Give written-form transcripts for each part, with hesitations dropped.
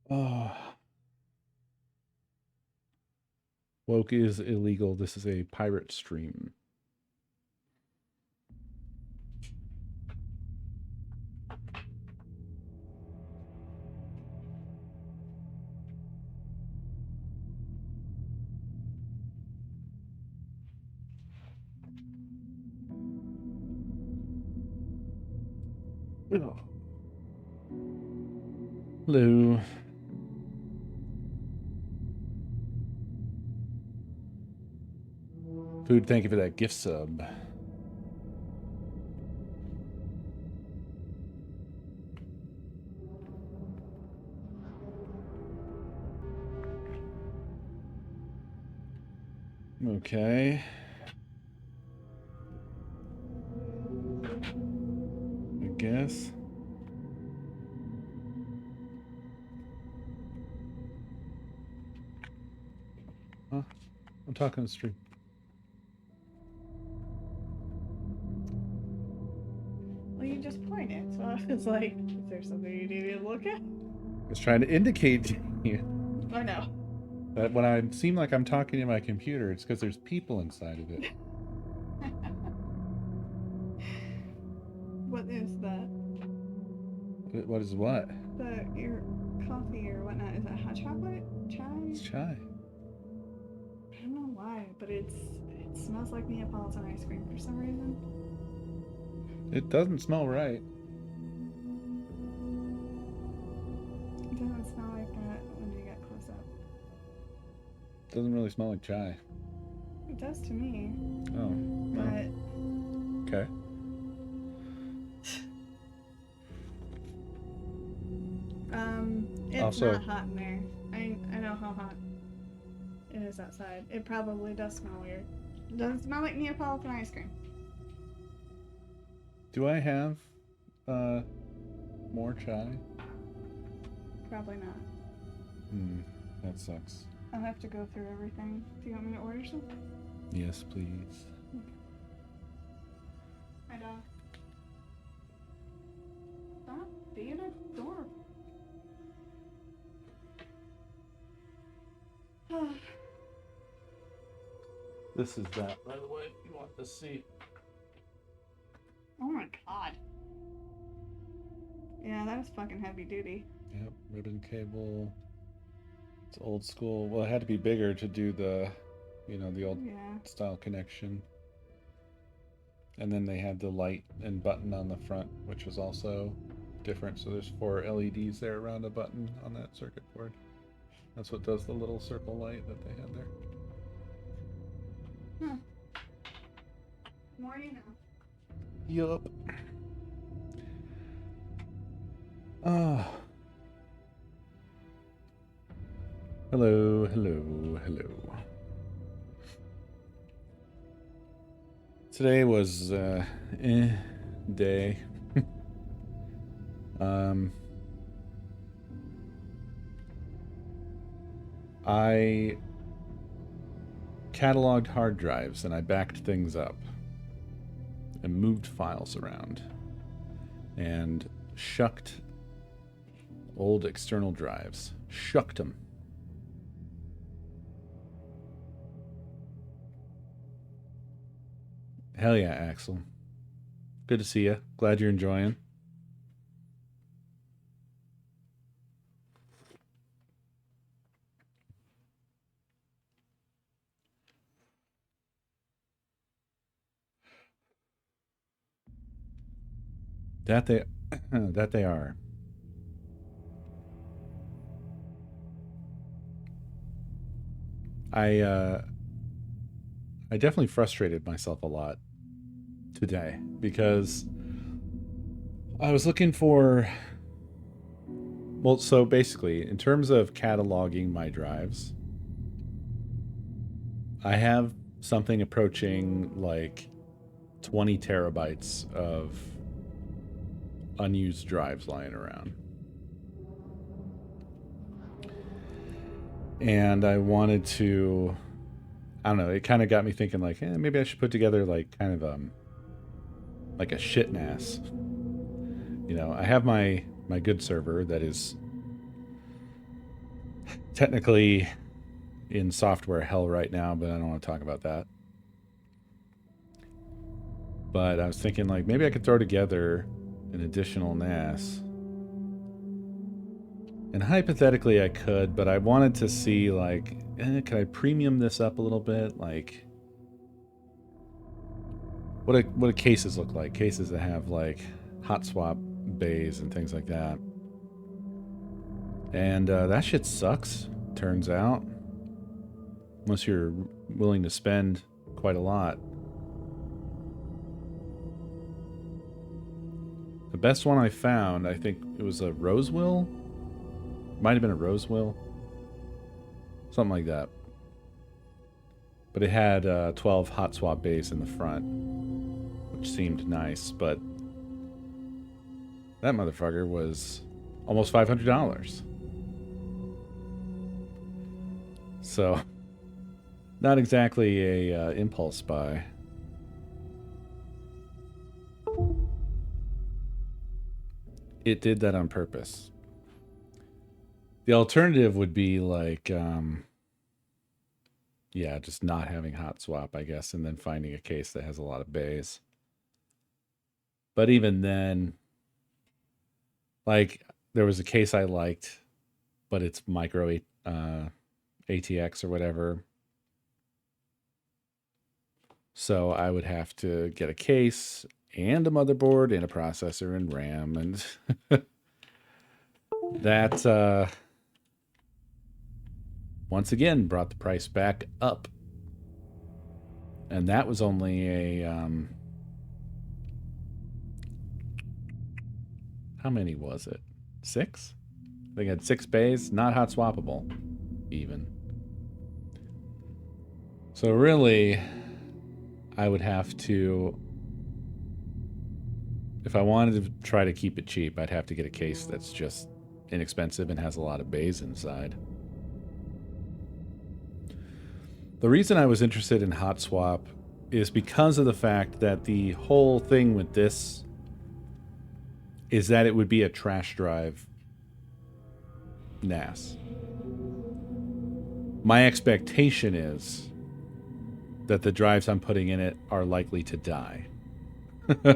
Oh, woke is illegal. This is a pirate stream. Oh. Hello. Food, thank you for that gift sub. Okay. I guess. Huh? I'm talking on the stream. Well, you just pointed, so I was like, is there something you need me to look at? I was trying to indicate to you I know. that when I seem like I'm talking to my computer, it's because there's people inside of it. What is that? What is what? Your coffee or whatnot. Is that hot chocolate? Chai? It's chai. I don't know why, but it smells like Neapolitan ice cream for some reason. It doesn't smell right. It doesn't smell like that when you get close up. It doesn't really smell like chai. It does to me. Oh. But Okay. it's Also, not hot in there. I know how hot it is outside. It probably does smell weird. It doesn't smell like Neapolitan ice cream. do I have uh more chai? Probably not. Hmm. That sucks. I'll have to go through everything. Do you want me to order some? Yes, please. Hi, dog. Stop being adorable. This is that, by the way. You want to see? Oh my god. Yeah, that was fucking heavy duty. Yep, ribbon cable. It's old school. Well, it had to be bigger to do the, the old Yeah. style connection. And then they had the light and button on the front, which was also different. So there's 4 LEDs there around a button on that circuit board. That's what does the little circle light that they had there. Huh. More you know. Yup. Ah. Hello, hello, hello. Today was day. um I cataloged hard drives and I backed things up and moved files around and shucked old external drives. Shucked them. Hell yeah, Axel. Good to see you. Glad you're enjoying. That they that they are. I I definitely frustrated myself a lot today because I was looking for, well, so basically in terms of cataloging my drives, I have something approaching like 20 terabytes of unused drives lying around. And I wanted to, I don't know, it kind of got me thinking like, maybe I should put together like kind of like a shit NAS. I have my good server that is technically in software hell right now, but I don't want to talk about that. But I was thinking, like, maybe I could throw together an additional NAS. And hypothetically I could, but I wanted to see, like, could I premium this up a little bit? Like, what do cases look like? Cases that have, like, hot swap bays and things like that. And that shit sucks, turns out. Unless you're willing to spend quite a lot. The best one I found, I think it was a Rosewill. Might have been a Rosewill. Something like that. But it had 12 hot swap bays in the front, which seemed nice, but that motherfucker was almost $500. So, not exactly a impulse buy. It did that on purpose. The alternative would be like, yeah, just not having hot swap, I guess, and then finding a case that has a lot of bays. But even then, like, there was a case I liked, but it's micro ATX or whatever. So I would have to get a case and a motherboard and a processor and RAM, and that once again brought the price back up. And that was only a how many was it? 6? I think it had 6 bays, not hot swappable even. So really, I would have to, if I wanted to try to keep it cheap, I'd have to get a case that's just inexpensive and has a lot of bays inside. The reason I was interested in hot swap is because of the fact that the whole thing with this is that it would be a trash drive NAS. My expectation is that the drives I'm putting in it are likely to die. Does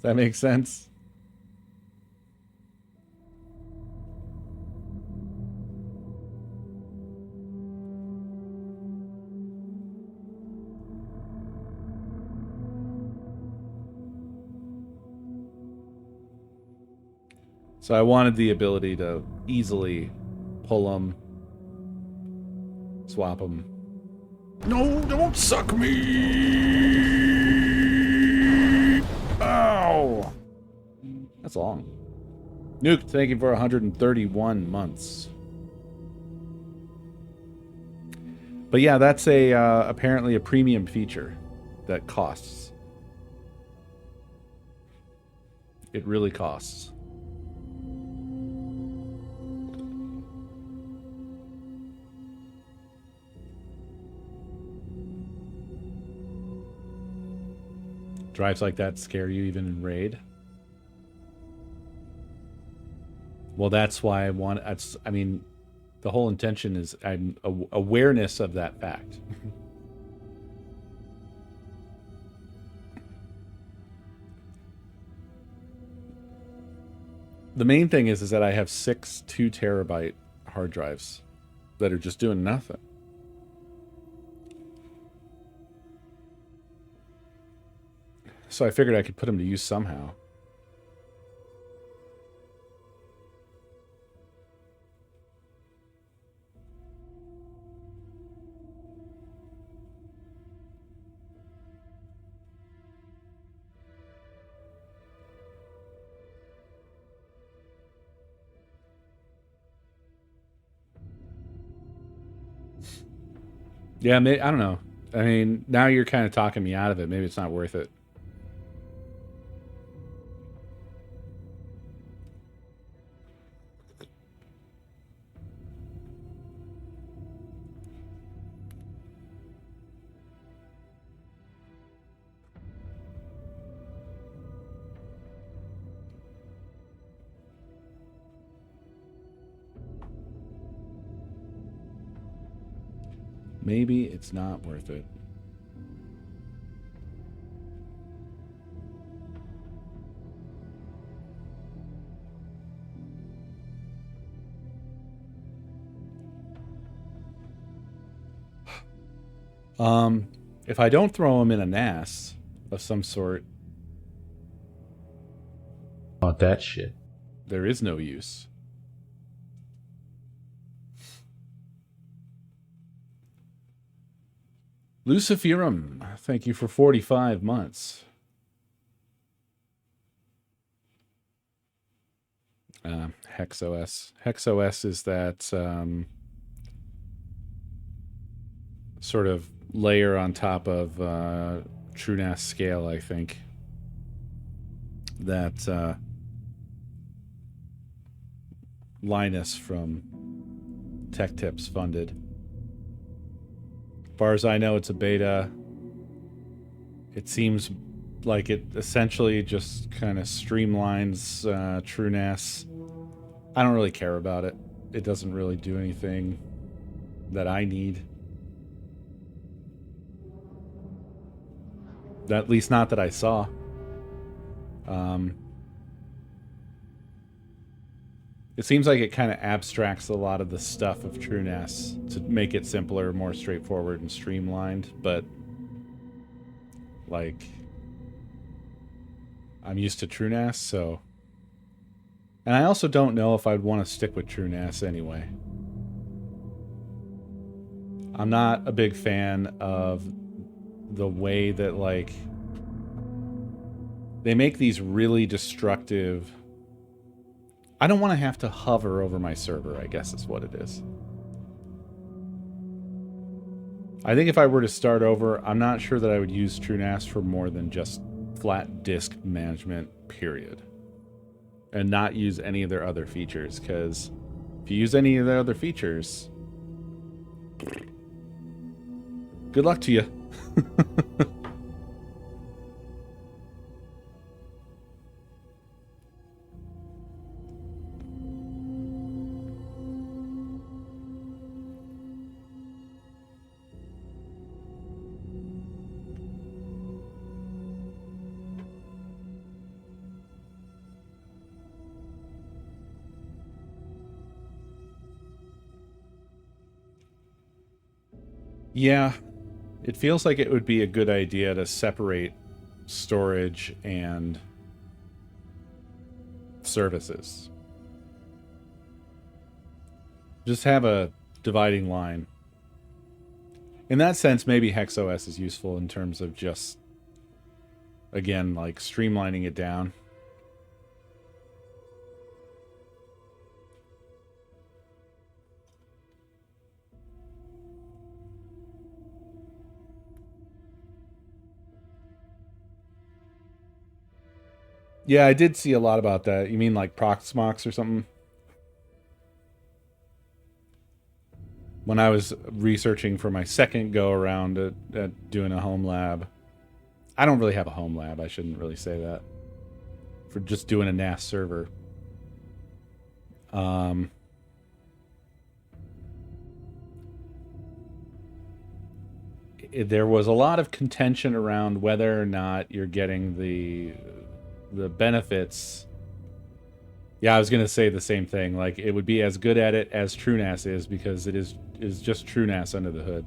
that make sense? So I wanted the ability to easily pull them, swap them. No, don't suck me! Ow! That's long. Nuke, thank you for 131 months. But yeah, that's a apparently a premium feature that costs. It really costs. Drives like that scare you even in RAID? Well, that's why I want. I mean, the whole intention is awareness of that fact. The main thing is that I have 6 2 terabyte hard drives that are just doing nothing. So I figured I could put them to use somehow. Yeah, I don't know. I mean, now you're kind of talking me out of it. Maybe it's not worth it. maybe it's not worth it. If I don't throw them in a NAS of some sort, Not that shit. there is no use. Luciferum, thank you for 45 months. HexOS. HexOS is that sort of layer on top of TrueNAS Scale, I think, that Linus from Tech Tips funded. As far as I know, it's a beta. It seems like it essentially just kind of streamlines TrueNAS. I don't really care about it. It doesn't really do anything that I need. At least not that I saw. It seems like it kind of abstracts a lot of the stuff of TrueNAS to make it simpler, more straightforward, and streamlined, but like I'm used to TrueNAS, so... And I also don't know if I'd want to stick with TrueNAS anyway. I'm not a big fan of the way that, like, they make these really destructive... I don't want to have to hover over my server, I guess is what it is. I think if I were to start over, I'm not sure that I would use TrueNAS for more than just flat disk management, period. And not use any of their other features, because if you use any of their other features, good luck to you. Yeah, it feels like it would be a good idea to separate storage and services. Just have a dividing line. In that sense, maybe HexOS is useful in terms of just, again, like streamlining it down. Yeah, I did see a lot about that. You mean like Proxmox or something? When I was researching for my second go around at doing a home lab. I don't really have a home lab. I shouldn't really say that. For just doing a NAS server. There was a lot of contention around whether or not you're getting the benefits. Yeah, I was gonna say the same thing. Like, it would be as good at it as TrueNAS is, because it is just TrueNAS under the hood.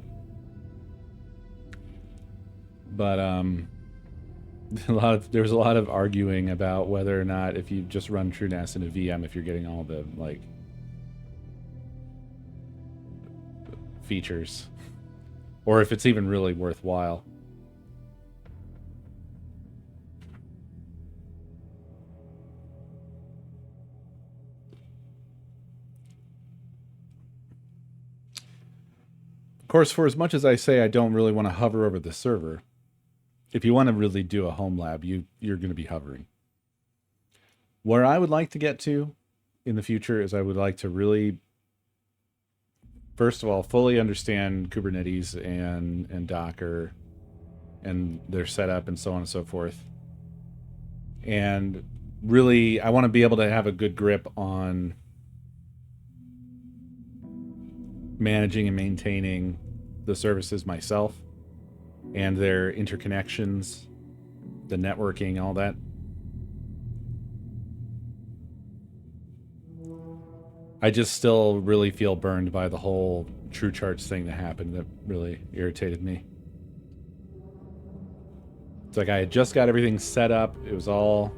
But there was a lot of arguing about whether or not, if you just run TrueNAS in a VM, if you're getting all the like features, or if it's even really worthwhile. Of course, for as much as I say I don't really want to hover over the server, if you want to really do a home lab, you're going to be hovering. Where I would like to get to in the future is I would like to really, first of all, fully understand Kubernetes and Docker and their setup and so on and so forth. And really, I want to be able to have a good grip on managing and maintaining the services myself and their interconnections, the networking, all that. I just still really feel burned by the whole True Charts thing that happened. That really irritated me. It's like I had just got everything set up. It was all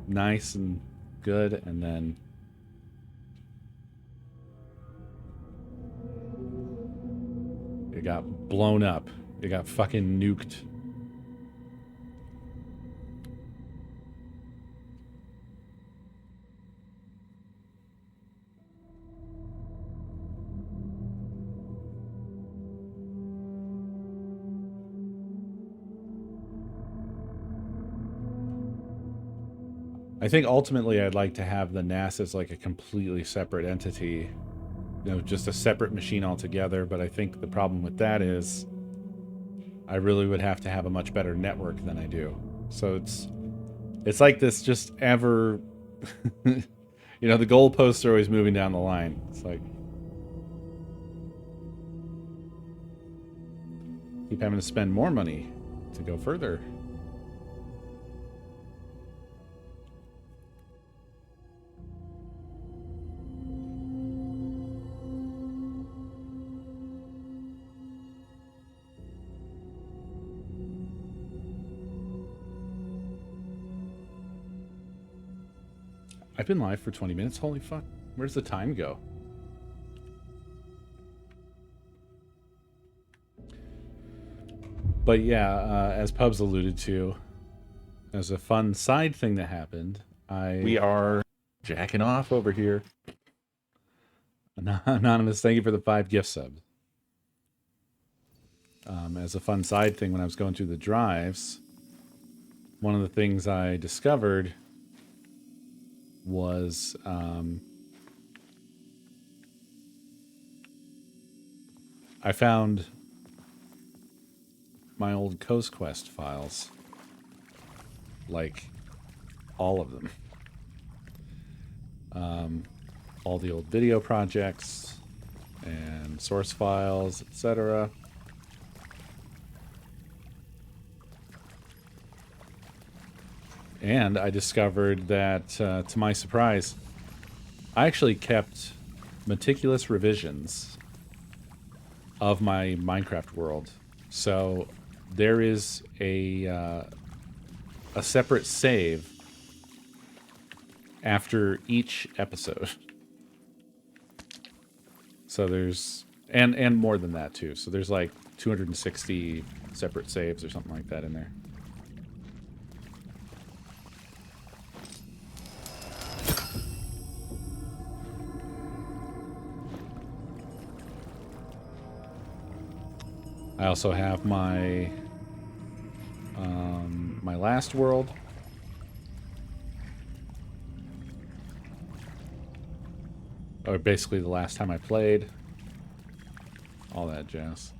nice and good, and then it got blown up. It got fucking nuked. I think ultimately I'd like to have the NAS as like a completely separate entity, you know, just a separate machine altogether. But I think the problem with that is I really would have to have a much better network than I do. So it's like this just ever, you know, the goalposts are always moving down the line. It's like keep having to spend more money to go further. I've been live for 20 minutes. Holy fuck. Where's the time go? But yeah, as Pubs alluded to, as a fun side thing that happened, we are jacking off over here. Anonymous, thank you for the 5 gift subs. As a fun side thing, when I was going through the drives, one of the things I discovered was I found my old Coast Quest files, like all of them, all the old video projects and source files, etc. And I discovered that, to my surprise, I actually kept meticulous revisions of my Minecraft world. So there is a separate save after each episode. So there's and more than that too. So there's like 260 separate saves or something like that in there. I also have my my last world. Or basically the last time I played. All that jazz.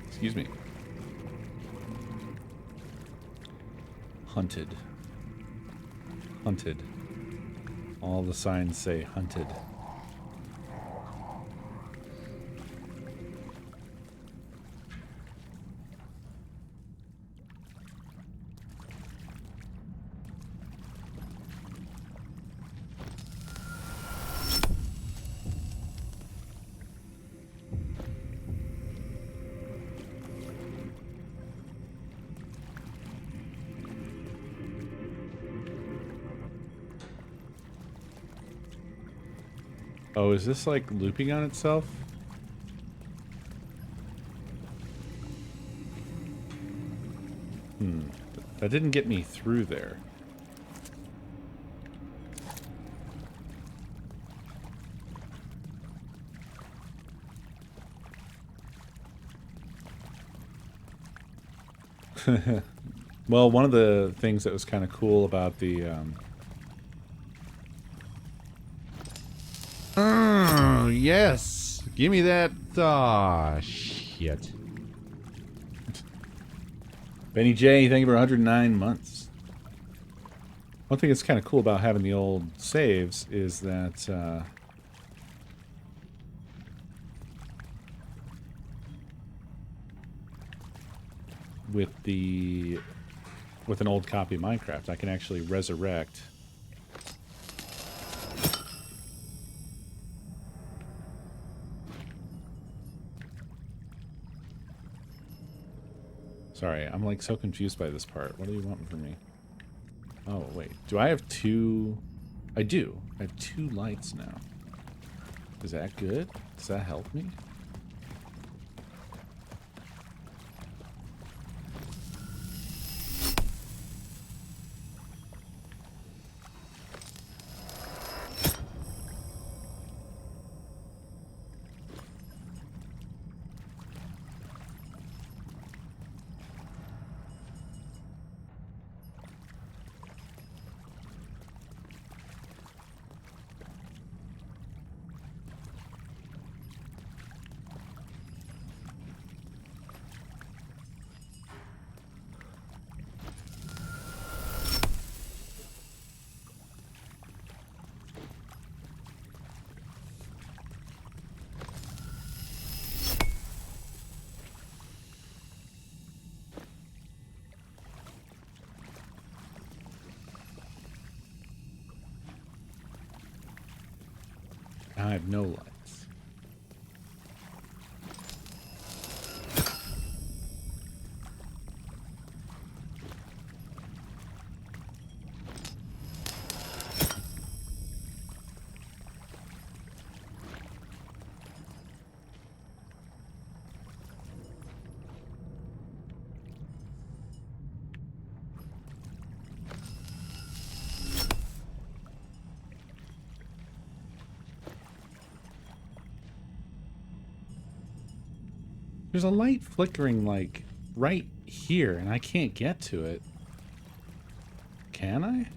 Excuse me. Hunted. Hunted. All the signs say hunted. Oh, is this like looping on itself? That didn't get me through there. Well, one of the things that was kind of cool about the Oh, yes. Give me that. Aw, shit. Benny J, thank you for 109 months. One thing that's kind of cool about having the old saves is that with an old copy of Minecraft, I can actually resurrect. Sorry, I'm like so confused by this part. What do you want from me? Oh, wait. Do I have two? I do. I have two lights now. Is that good? Does that help me? Now I have no lights. There's a light flickering, like, right here, and I can't get to it. Can I?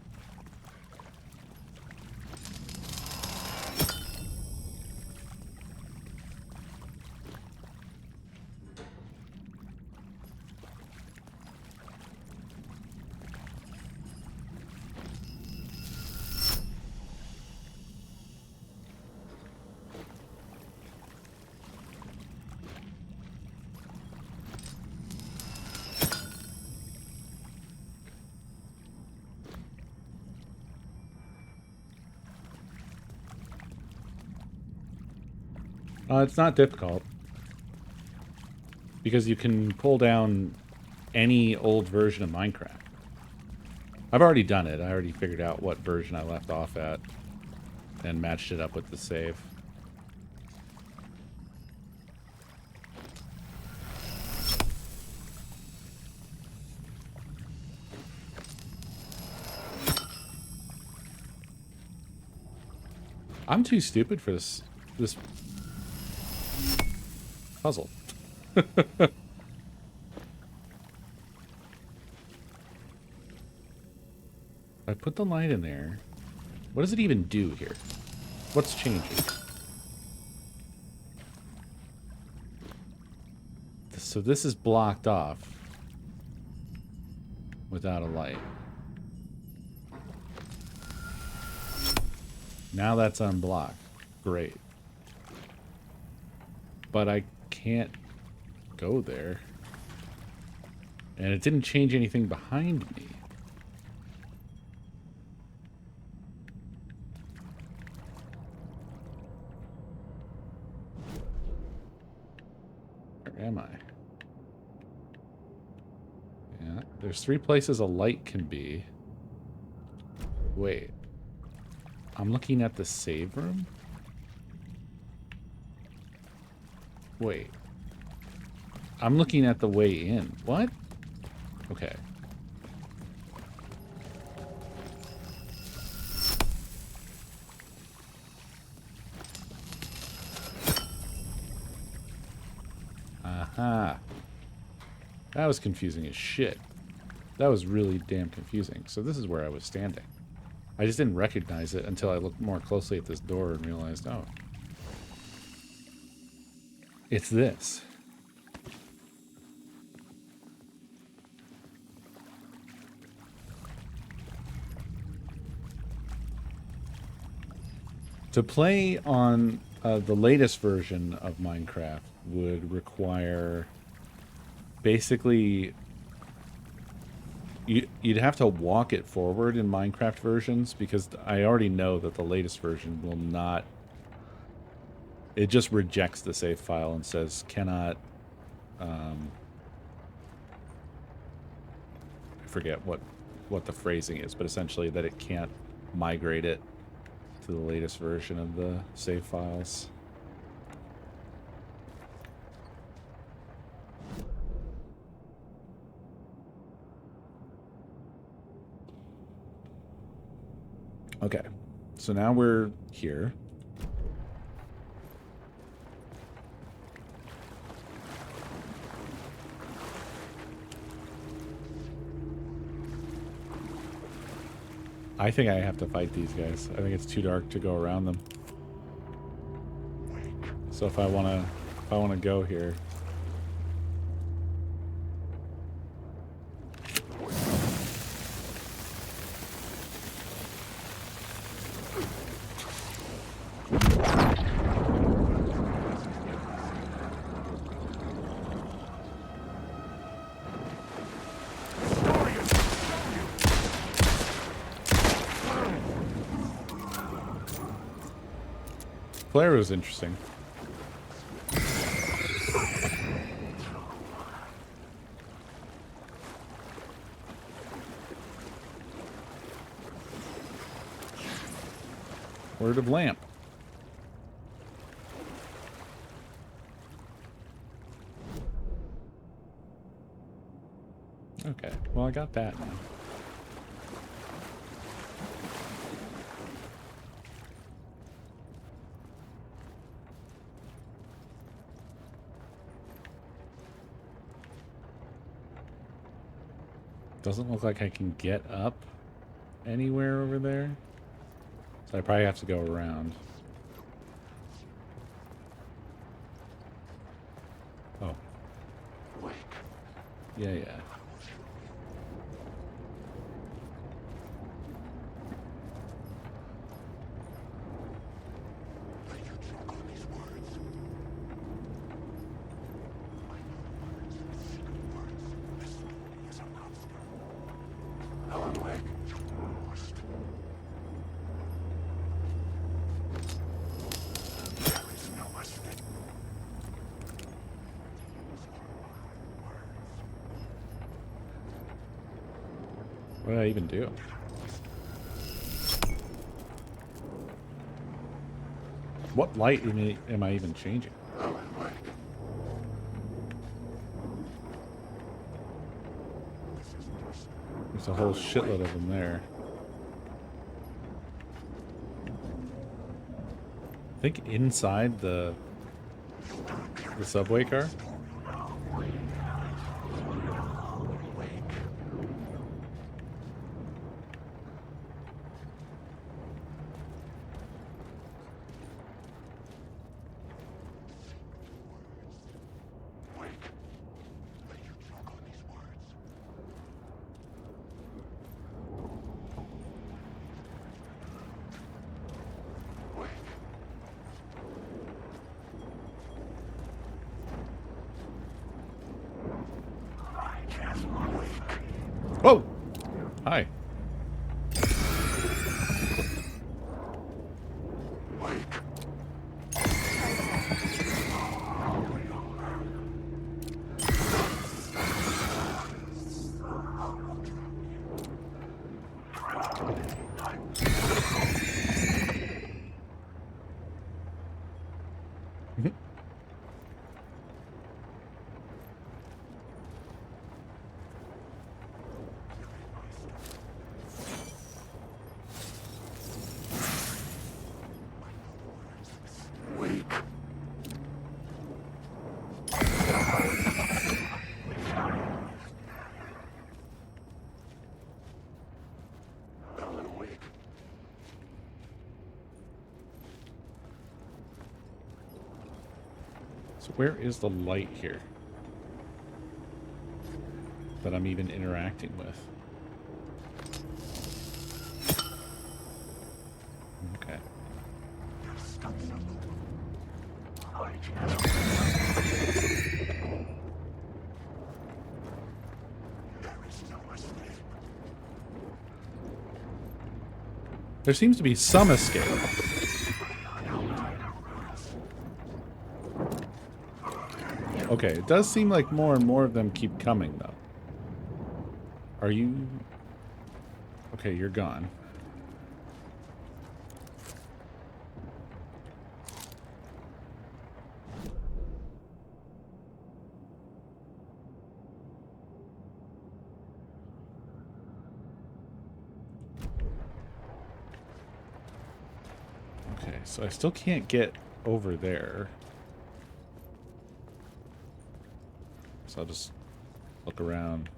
It's not difficult. Because you can pull down any old version of Minecraft. I've already done it. I already figured out what version I left off at and matched it up with the save. I'm too stupid for this puzzle. I put the light in there. What does it even do here? What's changing? So this is blocked off without a light. Now that's unblocked. Great. But I can't go there. And it didn't change anything behind me. Where am I? Yeah, there's 3 places a light can be. Wait. I'm looking at the save room? Wait. I'm looking at the way in. What? Okay. Aha. That was confusing as shit. That was really damn confusing. So this is where I was standing. I just didn't recognize it until I looked more closely at this door and realized, oh, it's this. To play on the latest version of Minecraft would require basically you'd have to walk it forward in Minecraft versions, because I already know that the latest version will not. It just rejects the save file and says cannot. I forget what the phrasing is, but essentially that it can't migrate it to the latest version of the save files. Okay, so now we're here. I think I have to fight these guys. I think it's too dark to go around them. So if I wanna go here. Flare was interesting. Word of lamp. Okay, well I got that now. Doesn't look like I can get up anywhere over there. So I probably have to go around. Oh. Yeah, yeah. What did I even do? What light am I even changing? There's a whole shitload of them there. I think inside the subway car. Whoa! Hi. So where is the light here that I'm even interacting with? Okay. There seems to be some escape. Okay, it does seem like more and more of them keep coming, though. Are you... Okay, you're gone. Okay, so I still can't get over there. So I'll just look around.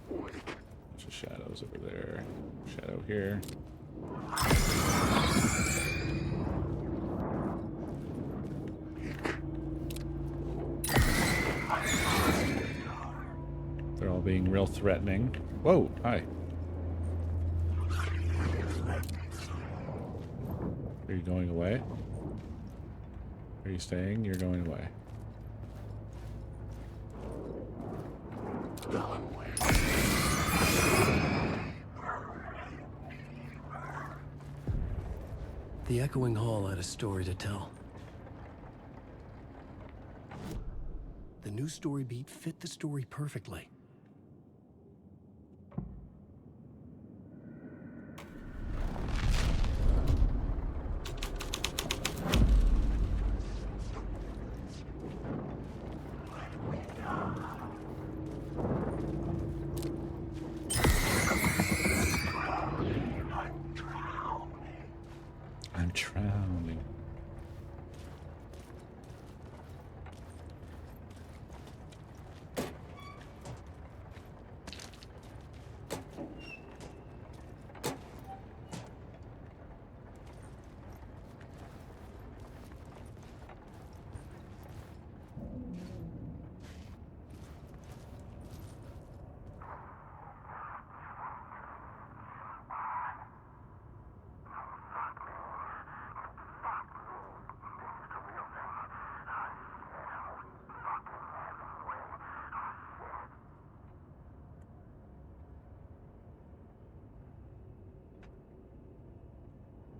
Bunch of shadows over there. Shadow here. They're all being real threatening. Whoa, hi. Are you going away? Are you staying? You're going away. The echoing hall had a story to tell. The new story beat fit the story perfectly. I'm drowning.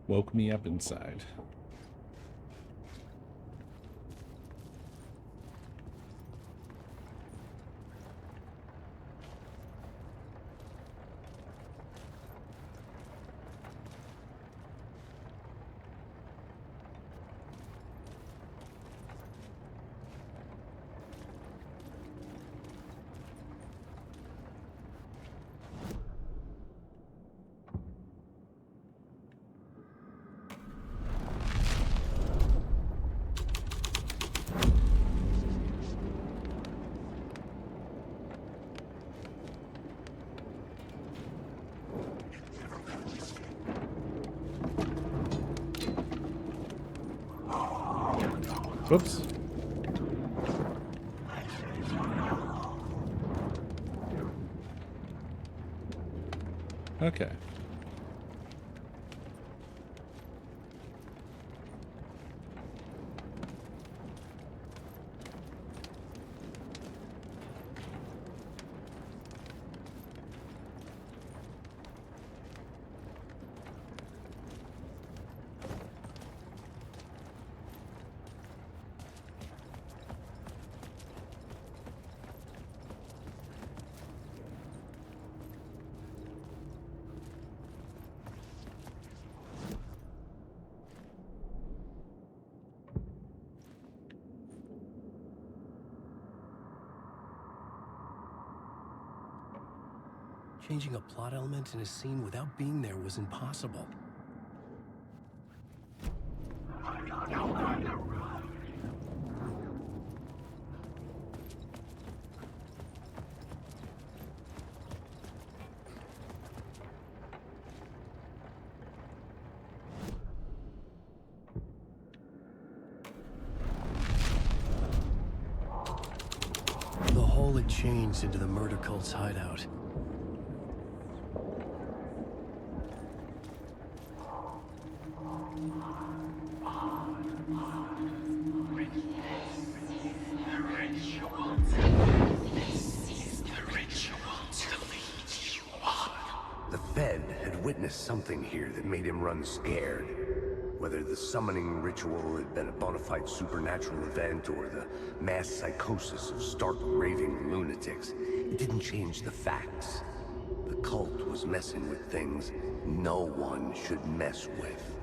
Woke me up inside. Whoops. Okay. Changing a plot element in a scene without being there was impossible. changed into the murder cult's hideout. The Fed had witnessed something here that made him run scared. Whether the summoning ritual had been a bona fide supernatural event or the mass psychosis of stark raving lunatics, it didn't change the facts. The cult was messing with things no one should mess with.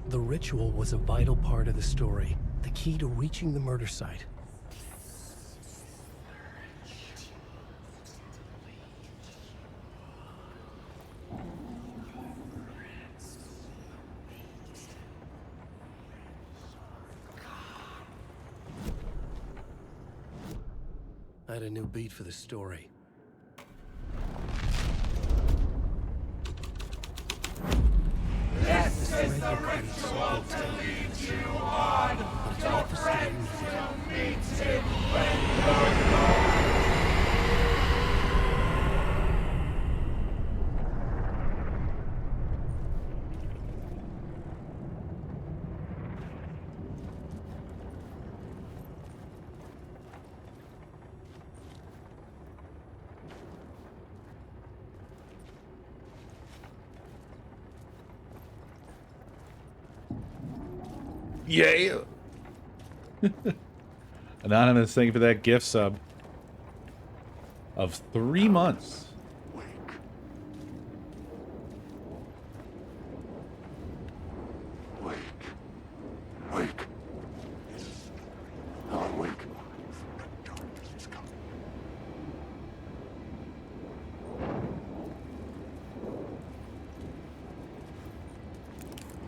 The ritual was a vital part of the story, the key to reaching the murder site. I had a new beat for the story. This is the ritual to lead you on. Your friends will meet him when you're gone. Yeah. Anonymous, thank you for that gift sub of 3 months. Wake. Wake. Alan, wake. Darkness is coming.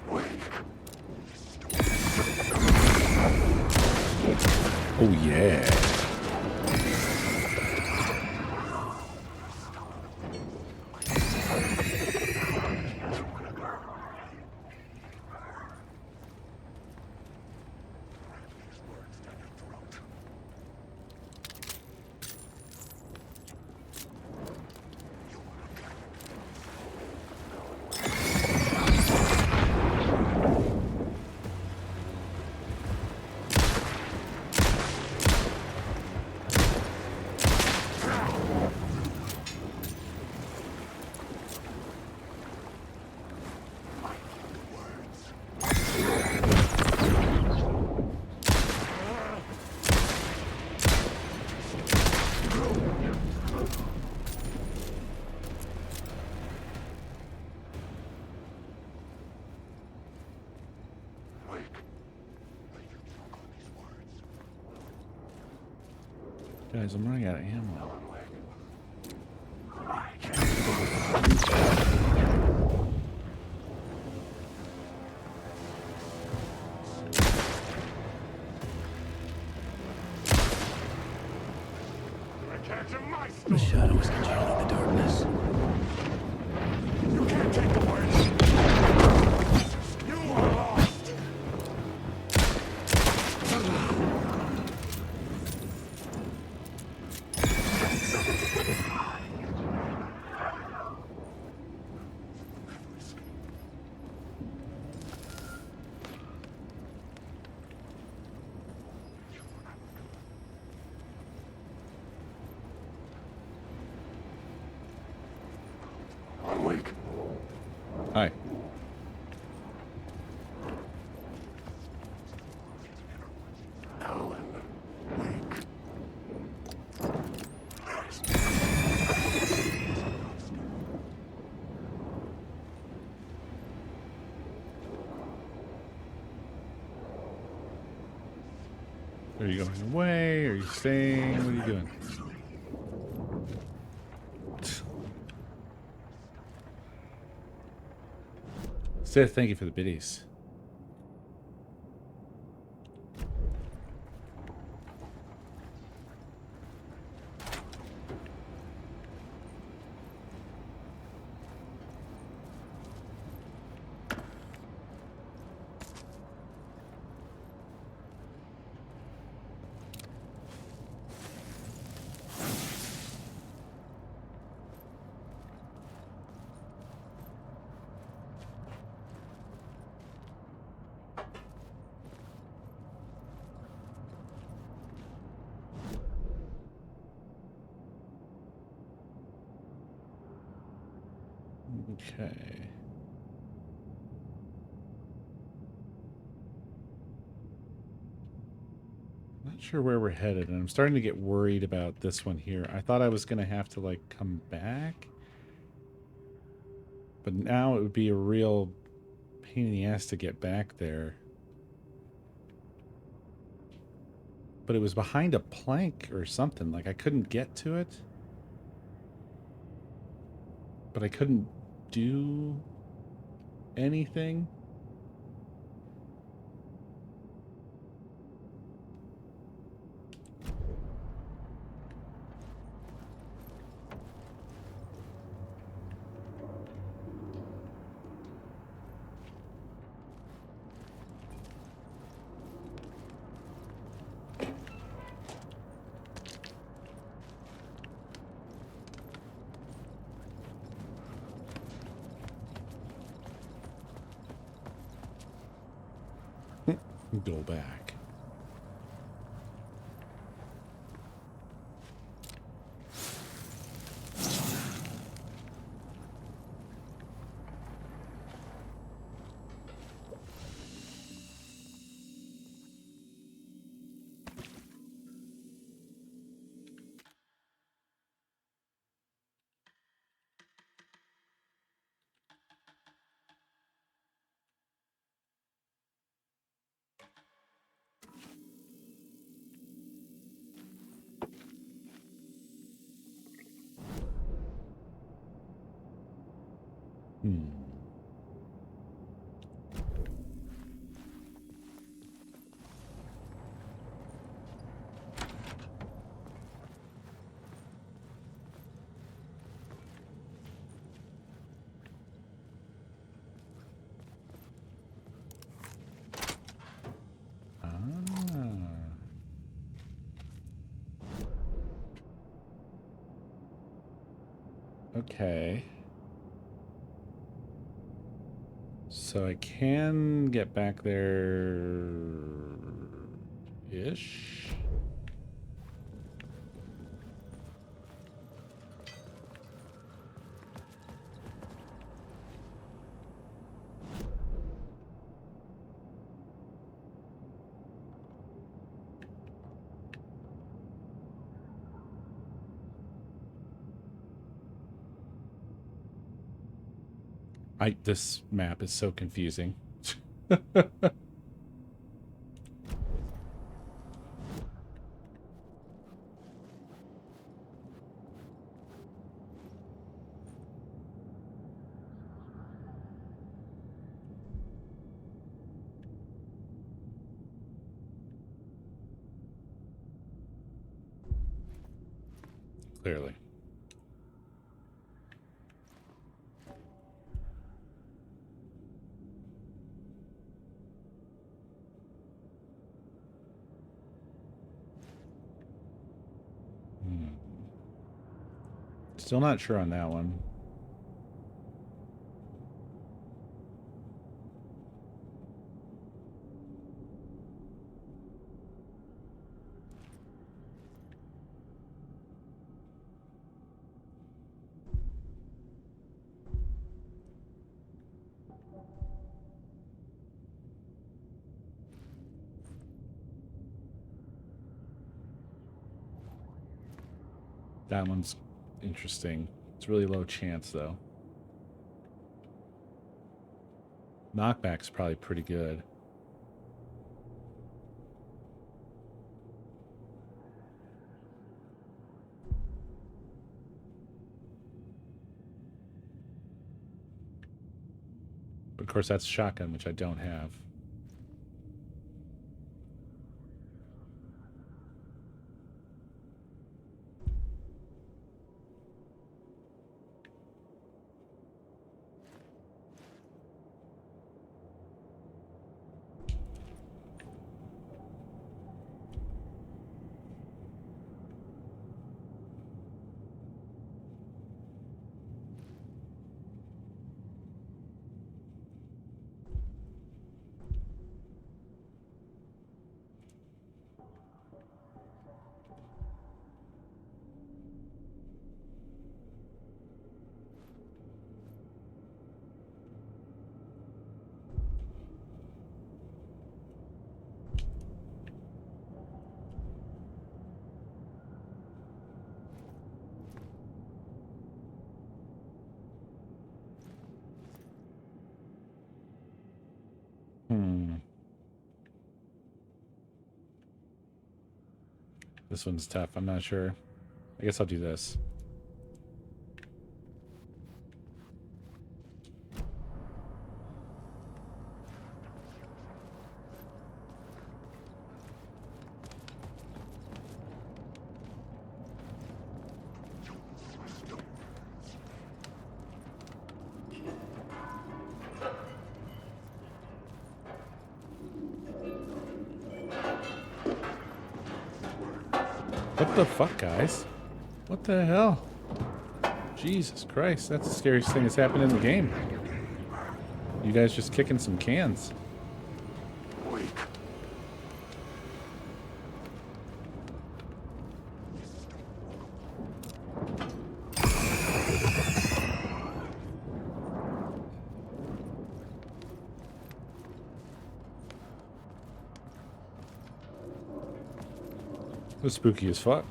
Wake. Oh yeah. Guys, I'm running out of ammo. The shadow was controlling the darkness. You can't take the words. You are lost. Awake. Hi. Alan, wake. Are you going away? Are you staying? What are you doing? Sith, thank you for the biddies. Okay. Not sure where we're headed, and I'm starting to get worried about this one here. I thought I was going to have to, like, come back. But now it would be a real pain in the ass to get back there. But it was behind a plank or something. Like, I couldn't get to it. But I couldn't do anything. Go back. Hmm. Okay. So I can get back there-ish. This map is so confusing. Clearly. Still not sure on that one. That one's interesting. It's really low chance, though. Knockback's probably pretty good. But of course, that's shotgun, which I don't have. This one's tough. I'm not sure. I guess I'll do this. What the fuck, guys? What the hell? Jesus Christ, that's the scariest thing that's happened in the game. You guys just kicking some cans. It was spooky as fuck.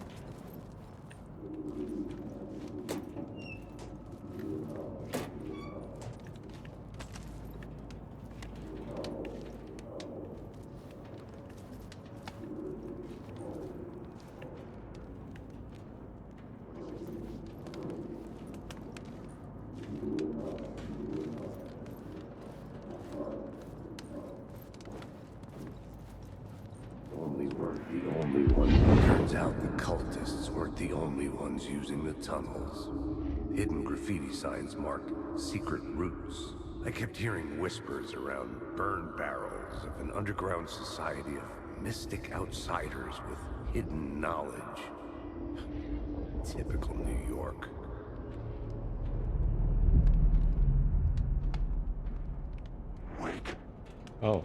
Turns out the cultists weren't the only ones using the tunnels. Hidden graffiti signs marked secret routes. I kept hearing whispers around burn barrels of an underground society of mystic outsiders with hidden knowledge. Typical New York. Oh.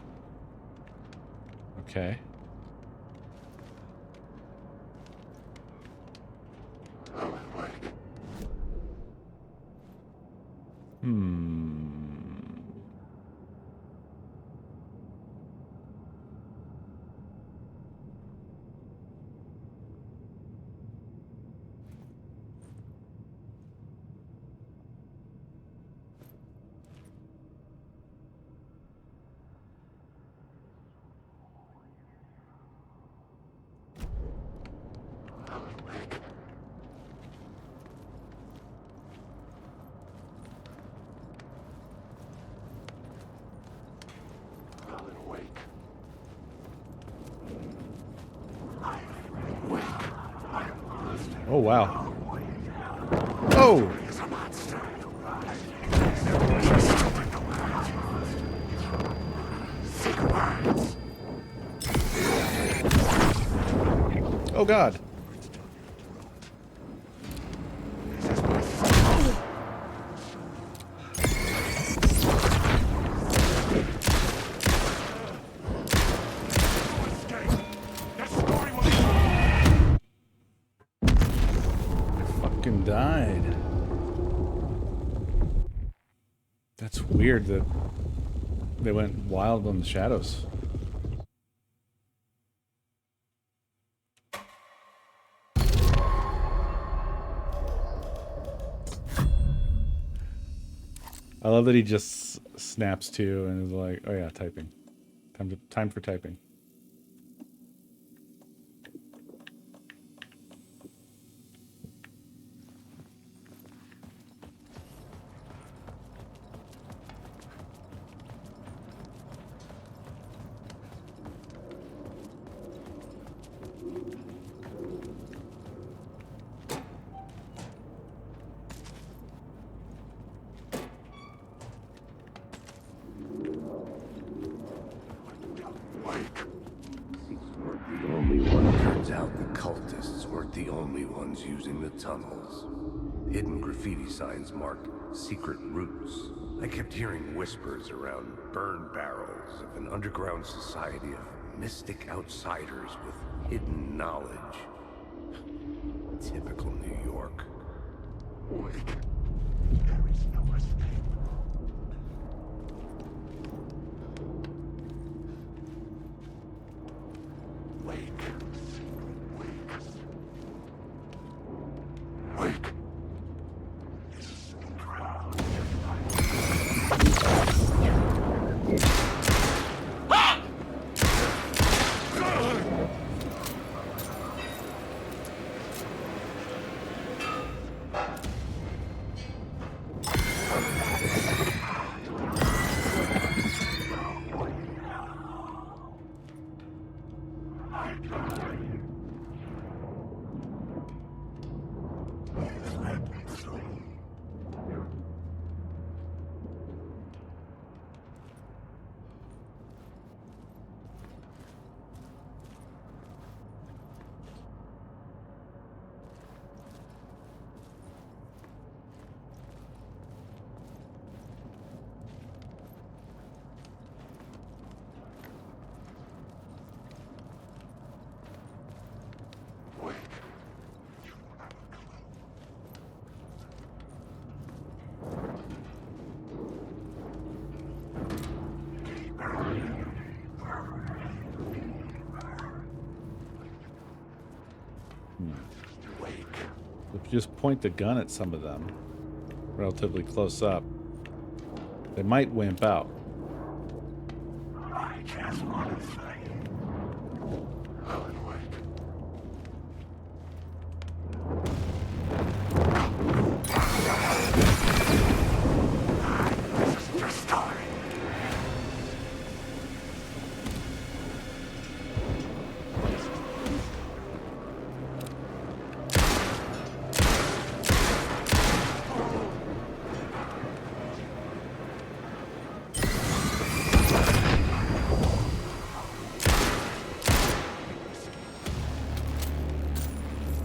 Okay. Oh, wow. Oh! Oh, God. Died. That's weird that they went wild on the shadows. I love that he just snaps to and is like, "Oh yeah, typing. Time for typing." Using the tunnels. Hidden graffiti signs marked secret routes. I kept hearing whispers around burn barrels of an underground society of mystic outsiders with hidden knowledge. Typical New York. There is no escape. you just point the gun at some of them relatively close up, they might wimp out. I just want to say, Alan Wake. This is your story.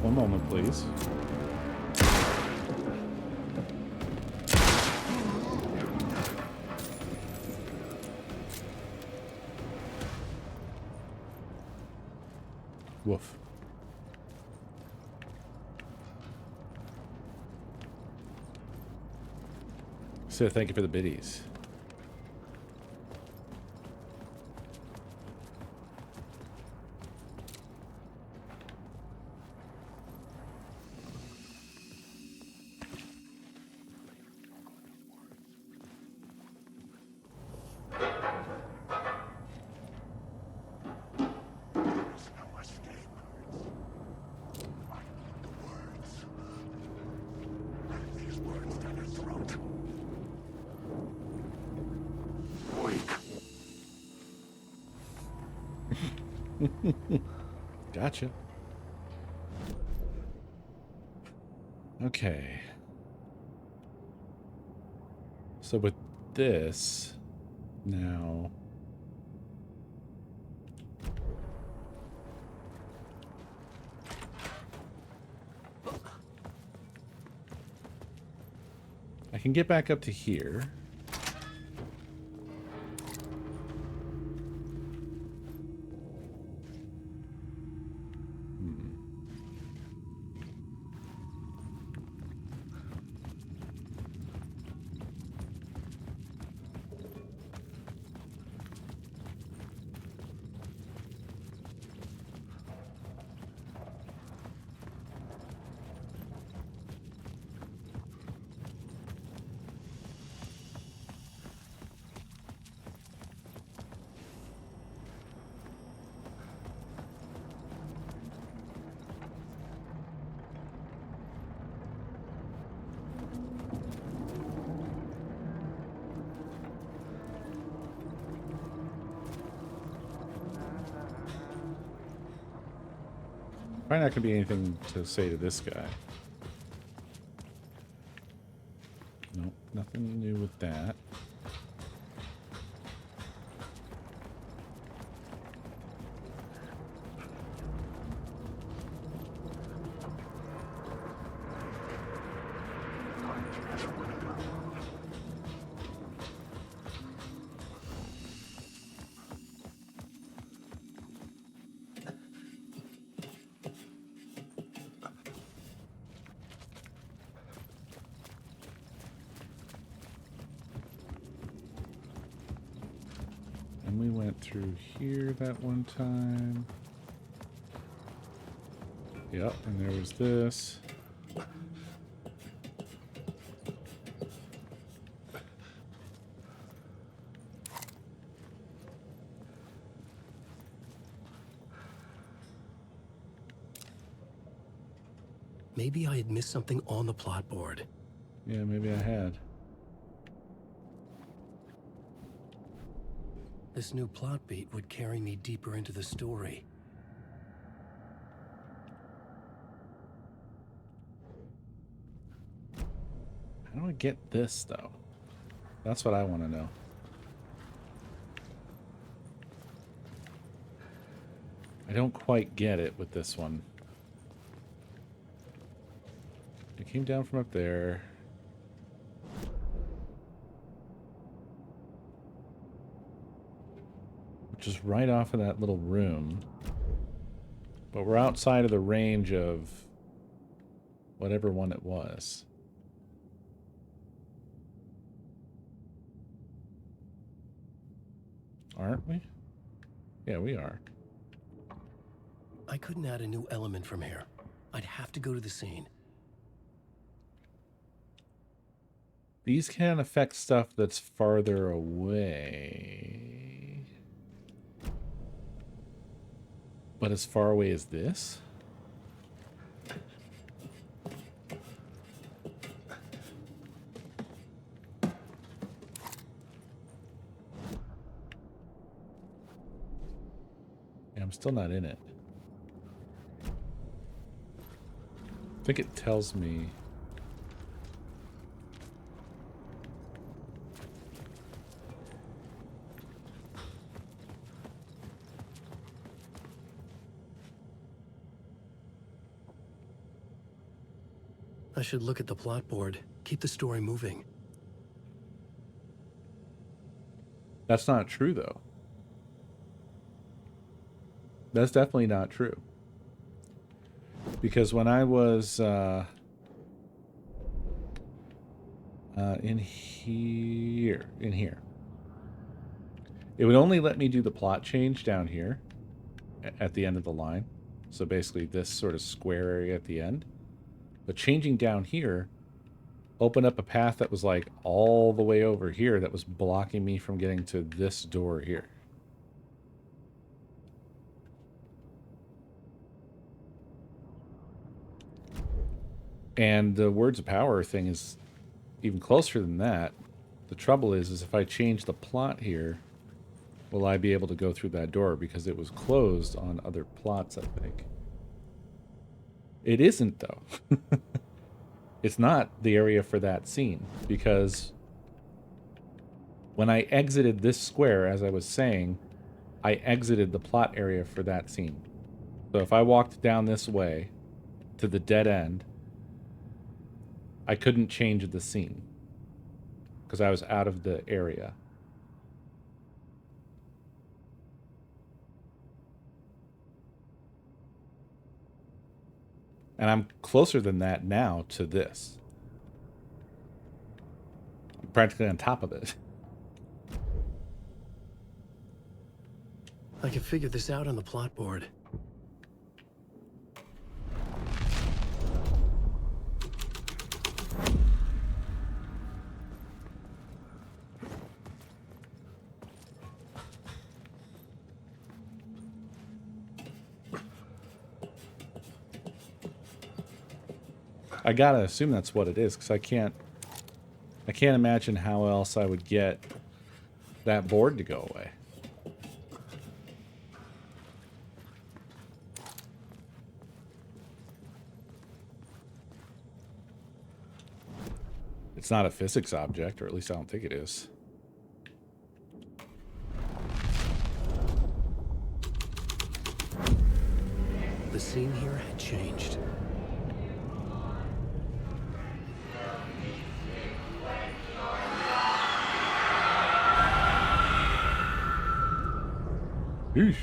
One moment, please. Woof. So thank you for the biddies. There's no escape. I need the words. Have these words down your throat. Wake. Gotcha. Okay. So with this now, I can get back up to here. Probably not gonna be anything to say to this guy. Nope, nothing new with that. And we went through here that one time. Yep, and there was this. Maybe I had missed something on the plot board. Yeah, maybe I had. This new plot beat would carry me deeper into the story. How do I get this, though? That's what I want to know. I don't quite get it with this one. It came down from up there. Which is right off of that little room. But we're outside of the range of whatever one it was. Aren't we? Yeah, we are. I couldn't add a new element from here. I'd have to go to the scene. These can affect stuff that's farther away. But as far away as this? Yeah, I'm still not in it. I think it tells me... I should look at the plot board. Keep the story moving. That's not true, though. That's definitely not true. Because when I was in here, it would only let me do the plot change down here at the end of the line. So basically this sort of square area at the end. But changing down here opened up a path that was like all the way over here that was blocking me from getting to this door here. And the words of power thing is even closer than that. The trouble is if I change the plot here, will I be able to go through that door? Because it was closed on other plots, I think. It isn't, though. It's not the area for that scene. Because when I exited this square, as I was saying, I exited the plot area for that scene. So if I walked down this way to the dead end, I couldn't change the scene because I was out of the area. And I'm closer than that now to this. I'm practically on top of it. I can figure this out on the plot board. I gotta assume that's what it is, because I can't imagine how else I would get that board to go away. It's not a physics object, or at least I don't think it is. The scene here had changed. Yeesh.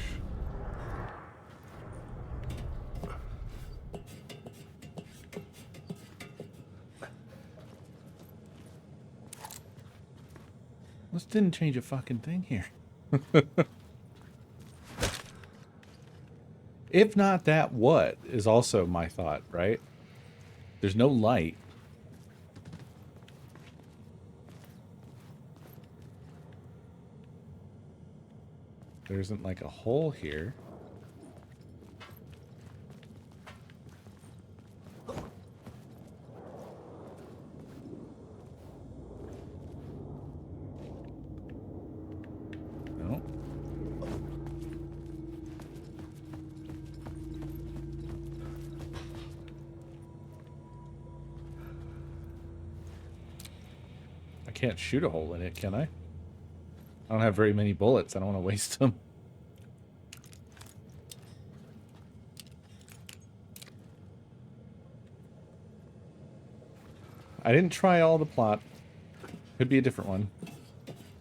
This didn't change a fucking thing here. If not that, what is also my thought, right? There's no light. There isn't like a hole here. No. I can't shoot a hole in it, can I? I don't have very many bullets. I don't want to waste them. I didn't try all the plot. Could be a different one.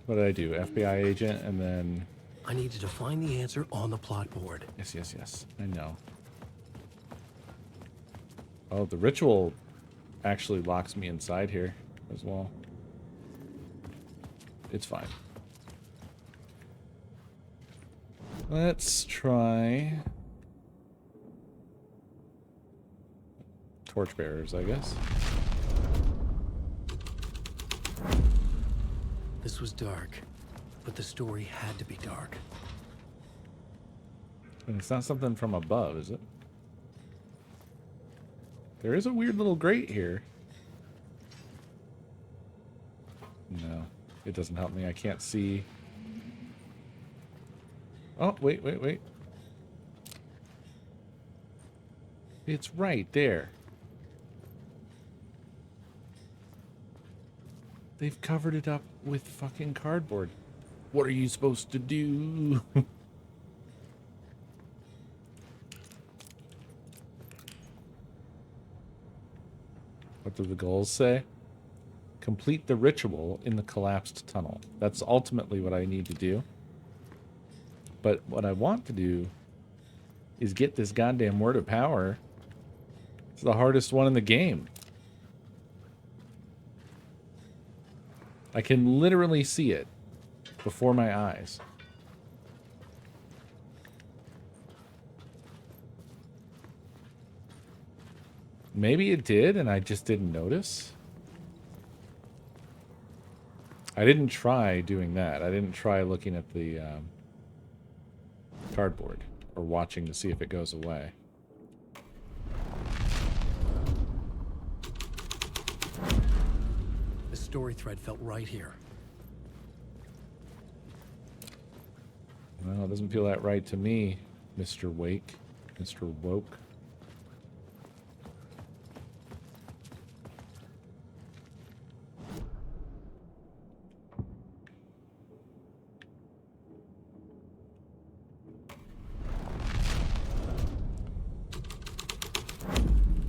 What did I do? FBI agent and then... I needed to find the answer on the plot board. Yes, yes, yes. I know. Oh, the ritual actually locks me inside here as well. It's fine. Let's try torchbearers, I guess. This was dark, but the story had to be dark. And it's not something from above, is it? There is a weird little grate here. No, it doesn't help me. I can't see. Oh, wait, wait, wait. It's right there. They've covered it up with fucking cardboard. What are you supposed to do? What do the goals say? Complete the ritual in the collapsed tunnel. That's ultimately what I need to do. But what I want to do is get this goddamn word of power. It's the hardest one in the game. I can literally see it before my eyes. Maybe it did and I just didn't notice. I didn't try doing that. I didn't try looking at the cardboard or watching to see if it goes away. The story thread felt right here. Well, it doesn't feel that right to me, Mr. Wake, Mr. Woke.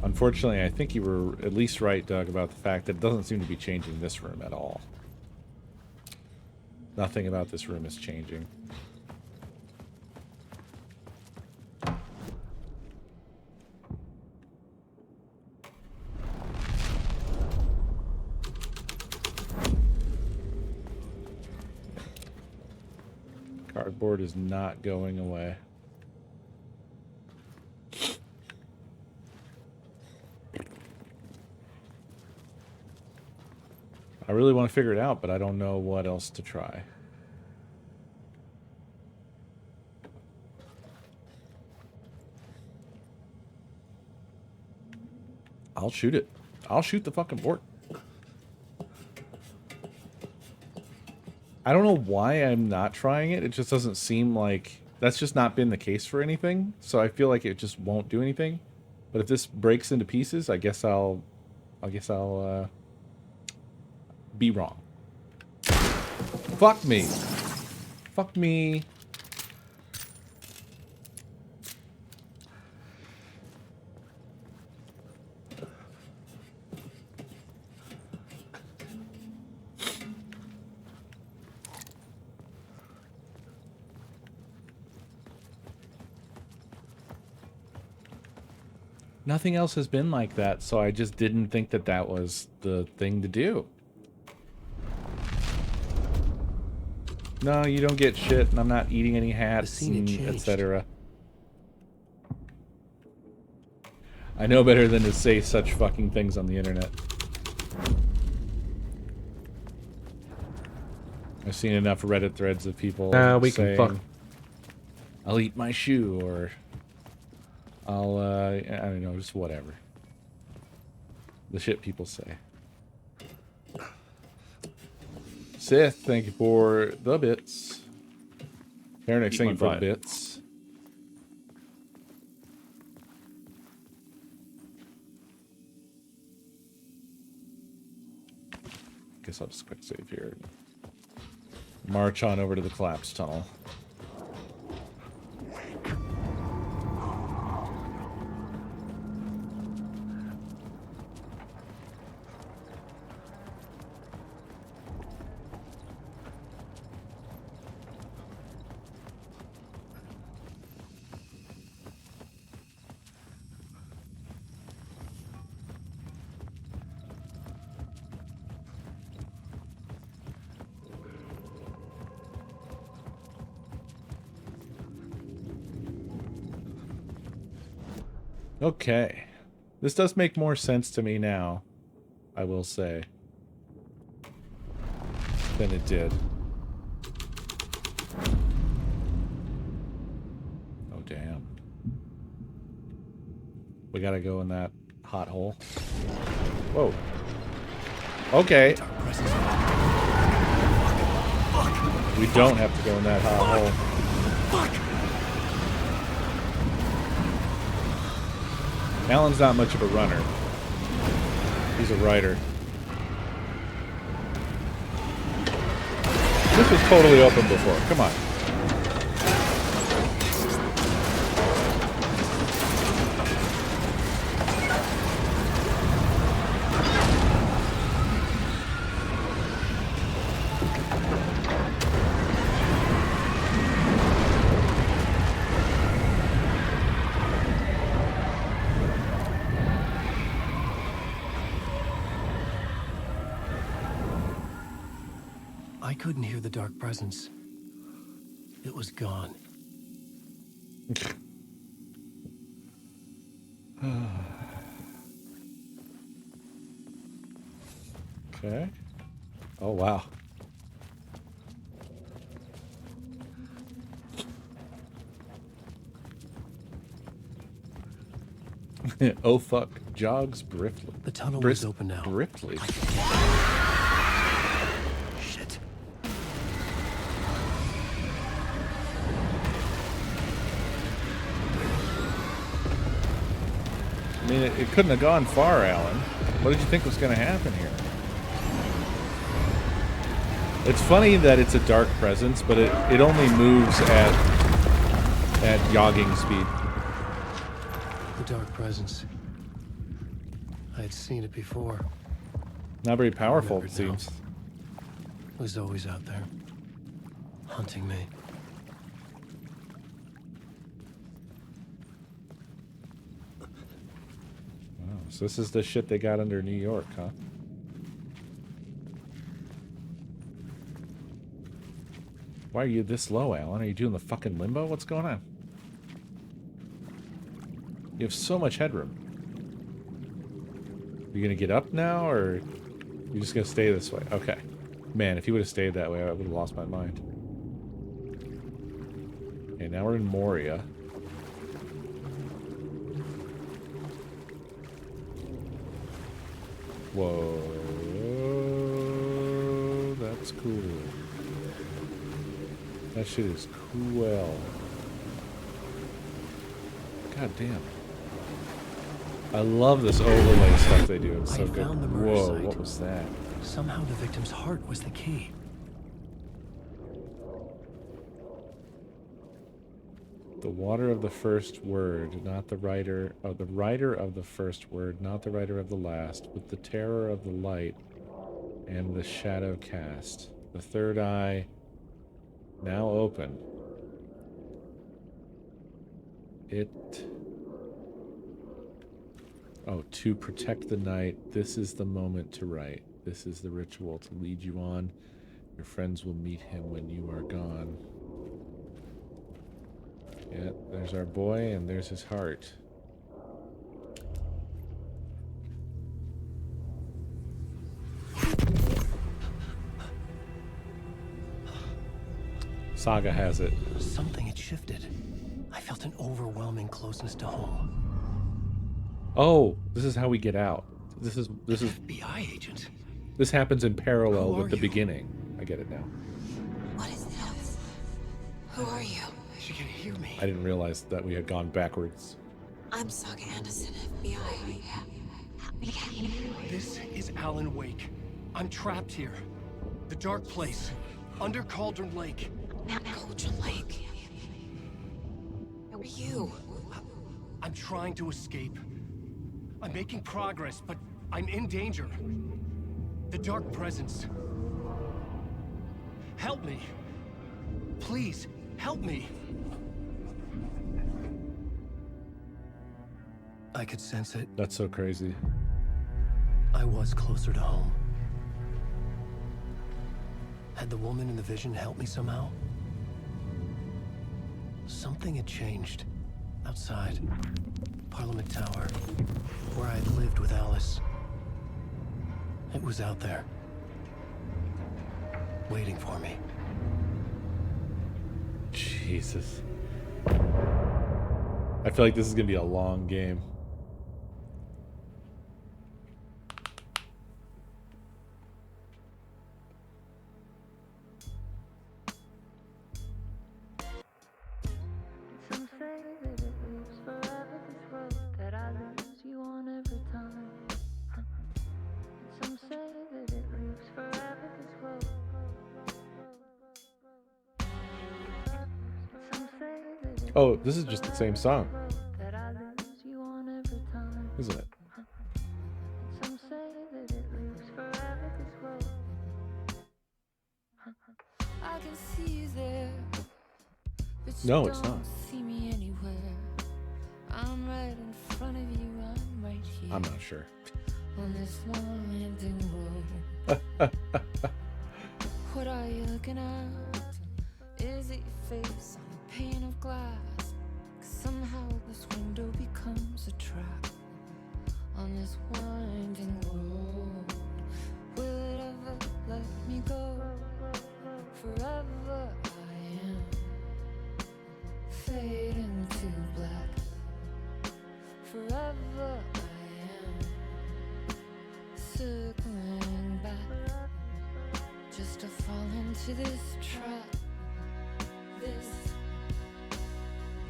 Unfortunately, I think you were at least right, Doug, about the fact that it doesn't seem to be changing this room at all. Nothing about this room is changing. Cardboard is not going away. I really want to figure it out, but I don't know what else to try. I'll shoot it. I'll shoot the fucking board. I don't know why I'm not trying it. It just doesn't seem like... That's just not been the case for anything. So I feel like it just won't do anything. But if this breaks into pieces, I guess I'll be wrong. Fuck me. Fuck me. Nothing else has been like that, so I just didn't think that that was the thing to do. No, you don't get shit, and I'm not eating any hats, and etc. I know better than to say such fucking things on the internet. I've seen enough Reddit threads of people we saying, can fuck. I'll eat my shoe, or I'll, I don't know, just whatever. The shit people say. Sith, thank you for the bits. Paranix, thank you for the bits. Guess I'll just quick save here. March on over to the collapse tunnel. Okay. This does make more sense to me now, I will say. than it did. Oh, damn. We gotta go in that hot hole. Whoa. Okay. We don't have to go in that hot hole. Alan's not much of a runner. He's a writer. This was totally open before. Come on. I couldn't hear the dark presence. It was gone. Okay. Oh, wow. Oh, fuck. Jogs briefly. The tunnel is open now. Briefly. Shit. I mean, it couldn't have gone far, Alan. What did you think was going to happen here? It's funny that it's a dark presence, but it only moves at jogging speed. The dark presence. I had seen it before. Not very powerful, it Remembered now. seems. It was always out there, hunting me. Oh, so this is the shit they got under New York, huh? Why are you this low, Alan? Are you doing the fucking limbo? What's going on? You have so much headroom. You gonna get up now, or you just gonna stay this way? Okay. Man, if you would have stayed that way, I would have lost my mind. Okay, now we're in Moria. Whoa. That's cool. That shit is cool. God damn. I love this overlay stuff they do. It's so good. Found the murder Whoa, site. what was that? Somehow the victim's heart was the key. The water of the first word, not the writer. Oh, the writer of the first word, not the writer of the last. With the terror of the light and the shadow cast. The third eye now open. Oh, to protect the night. This is the moment to write. This is the ritual to lead you on. Your friends will meet him when you are gone. Yeah, there's our boy, and there's his heart. Saga has it. Something had shifted. I felt an overwhelming closeness to home. Oh, this is how we get out. This is FBI agent. this happens in parallel Who are with the you? beginning. I get it now. What is this? Who are you? She can hear me. I didn't realize that we had gone backwards. I'm Saga Anderson, FBI. This is Alan Wake. I'm trapped here. The dark place. Under Cauldron Lake. Cauldron Lake. Who are you? I'm trying to escape. I'm making progress, but I'm in danger. The dark presence. Help me. Please, help me. I could sense it. That's so crazy. I was closer to home. Had the woman in the vision helped me somehow? Something had changed. Outside. Parliament Tower. Where I had lived with Alice. It was out there. waiting for me. Jesus. I feel like this is gonna be a long game. Some say that it lives forever, this road that I lose you on every time. Some say that it lives forever, this road. Some say that it Oh, this is just the same song, that I lose you on every time. isn't it? Some say that it lives forever, this road. I can see you there, but you No, it's don't not. see me anywhere. I'm right in front of you, I'm right here. I'm not sure. On this winding road. What are you looking at? Is it your face on a pane of glass? 'Cause somehow this window becomes a trap. On this winding road, will it ever let me go? Forever I am fading to black. Forever I am circling back, just to fall into this trap. This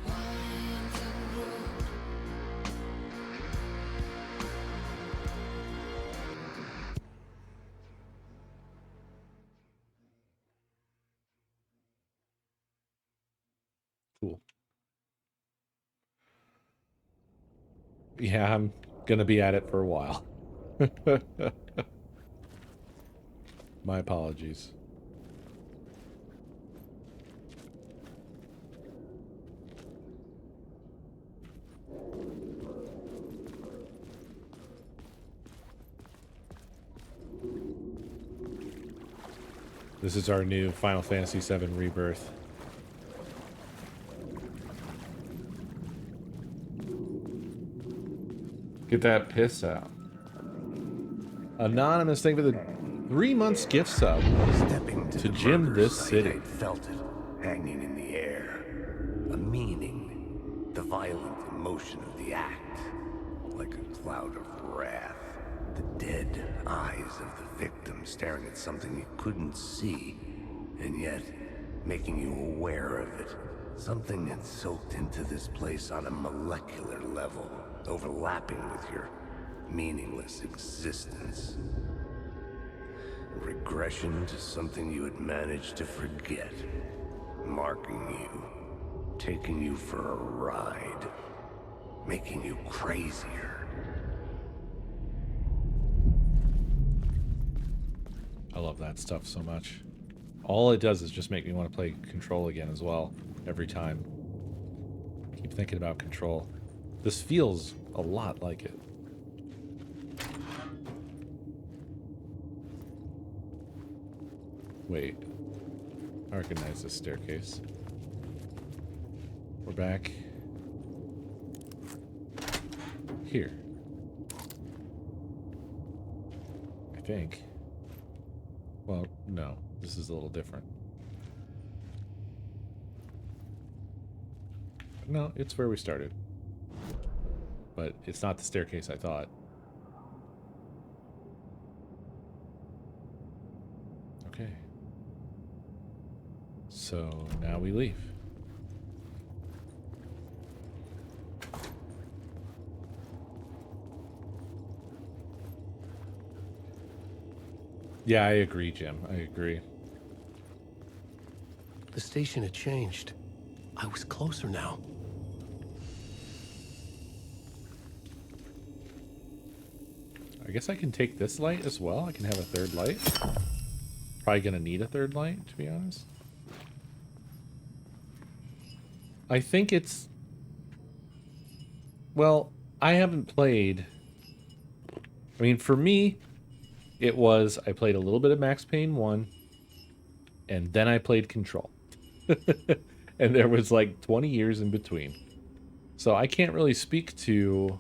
winding road. Cool. Yeah, I'm gonna be at it for a while. My apologies. This is our new Final Fantasy VII Rebirth. Get that piss out. Anonymous, thank you for the 3 months gift sub. Stepping To the Jim murder this site, city. I'd felt it hanging in the air. A meaning. The violent emotion of the act. Like a cloud of wrath. The dead eyes of the victim staring at something you couldn't see. And yet, making you aware of it. Something had soaked into this place on a molecular level. Overlapping with your meaningless existence. Regression to something you had managed to forget. Marking you. Taking you for a ride. Making you crazier. I love that stuff so much. All it does is just make me want to play Control again as well. Every time. Keep thinking about Control. This feels a lot like it. Wait. I recognize this staircase. We're back here. I think. Well, no. This is a little different. No, it's where we started. But it's not the staircase I thought. Okay. So now we leave. Yeah, I agree, Jim. I agree. The station had changed. I was closer now. I guess I can take this light as well. I can have a third light. Probably gonna need a third light, to be honest. I think it's... Well, I haven't played... I mean, for me, it was... I played a little bit of Max Payne 1, and then I played Control. And there was like 20 years in between. So I can't really speak to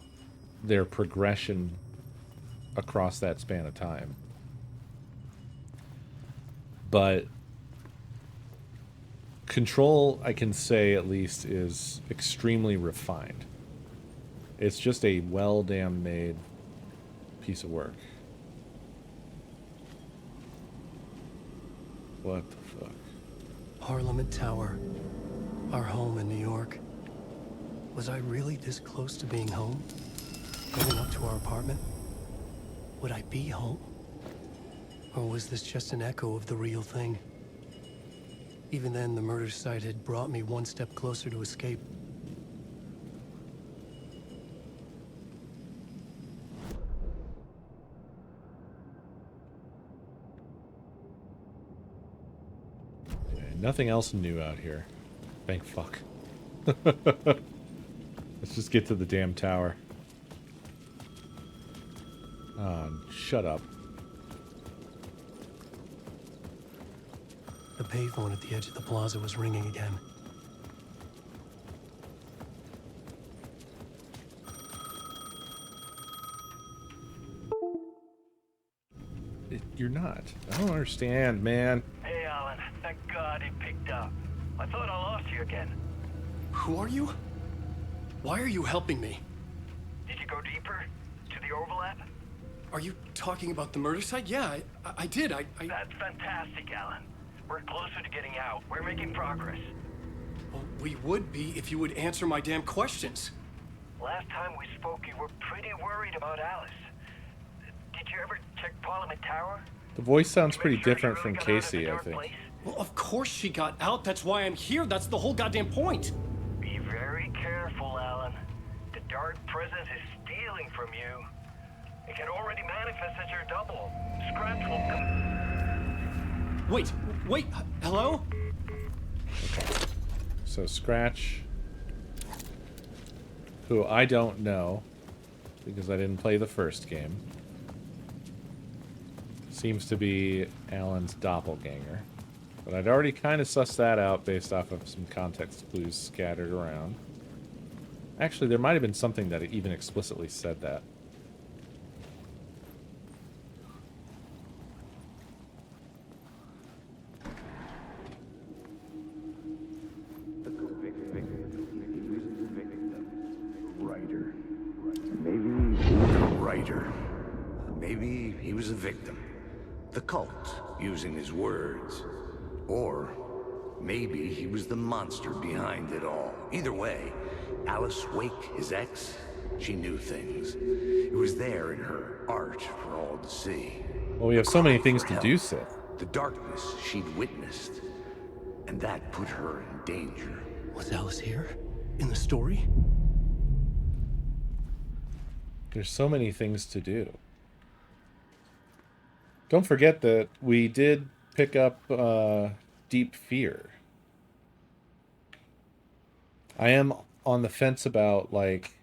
their progression across that span of time. But Control, I can say at least, is extremely refined. It's just a well damn made piece of work. What the fuck? Parliament Tower. Our home in New York. Was I really this close to being home? Going up to our apartment? Would I be home? Or was this just an echo of the real thing? Even then, the murder site had brought me one step closer to escape. Okay, nothing else new out here. Thank fuck. Let's just get to the damn tower. Shut up. The payphone at the edge of the plaza was ringing again. You're not. I don't understand, man. Hey, Alan. Thank God it picked up. I thought I lost you again. Who are you? Why are you helping me? Did you go deeper? To the overlap? Are you talking about the murder site? Yeah, I did. That's fantastic, Alan. We're closer to getting out. We're making progress. Well, we would be if you would answer my damn questions. Last time we spoke, you were pretty worried about Alice. Did you ever check Parliament Tower? The voice sounds pretty Make sure different she from really got out of the Casey, I dark think. place? Well, of course she got out. That's why I'm here. That's the whole goddamn point. Be very careful, Alan. The dark presence is stealing from you. It can already manifest as your double. Scratch will come. Wait, hello? So Scratch, who I don't know, because I didn't play the first game, seems to be Alan's doppelganger. But I'd already kind of sussed that out based off of some context clues scattered around. Actually, there might have been something that even explicitly said that. Writer. Maybe he was a writer. Maybe he was a victim. The cult, using his words. Or maybe he was the monster behind it all. Either way, Alice Wake, his ex, she knew things. It was there in her art for all to see. Well, we have so many things For to help. do, Sith. The darkness she'd witnessed. And that put her in danger. Was Alice here? In the story? There's so many things to do. Don't forget that we did pick up Deep Fear. I am on the fence about, like,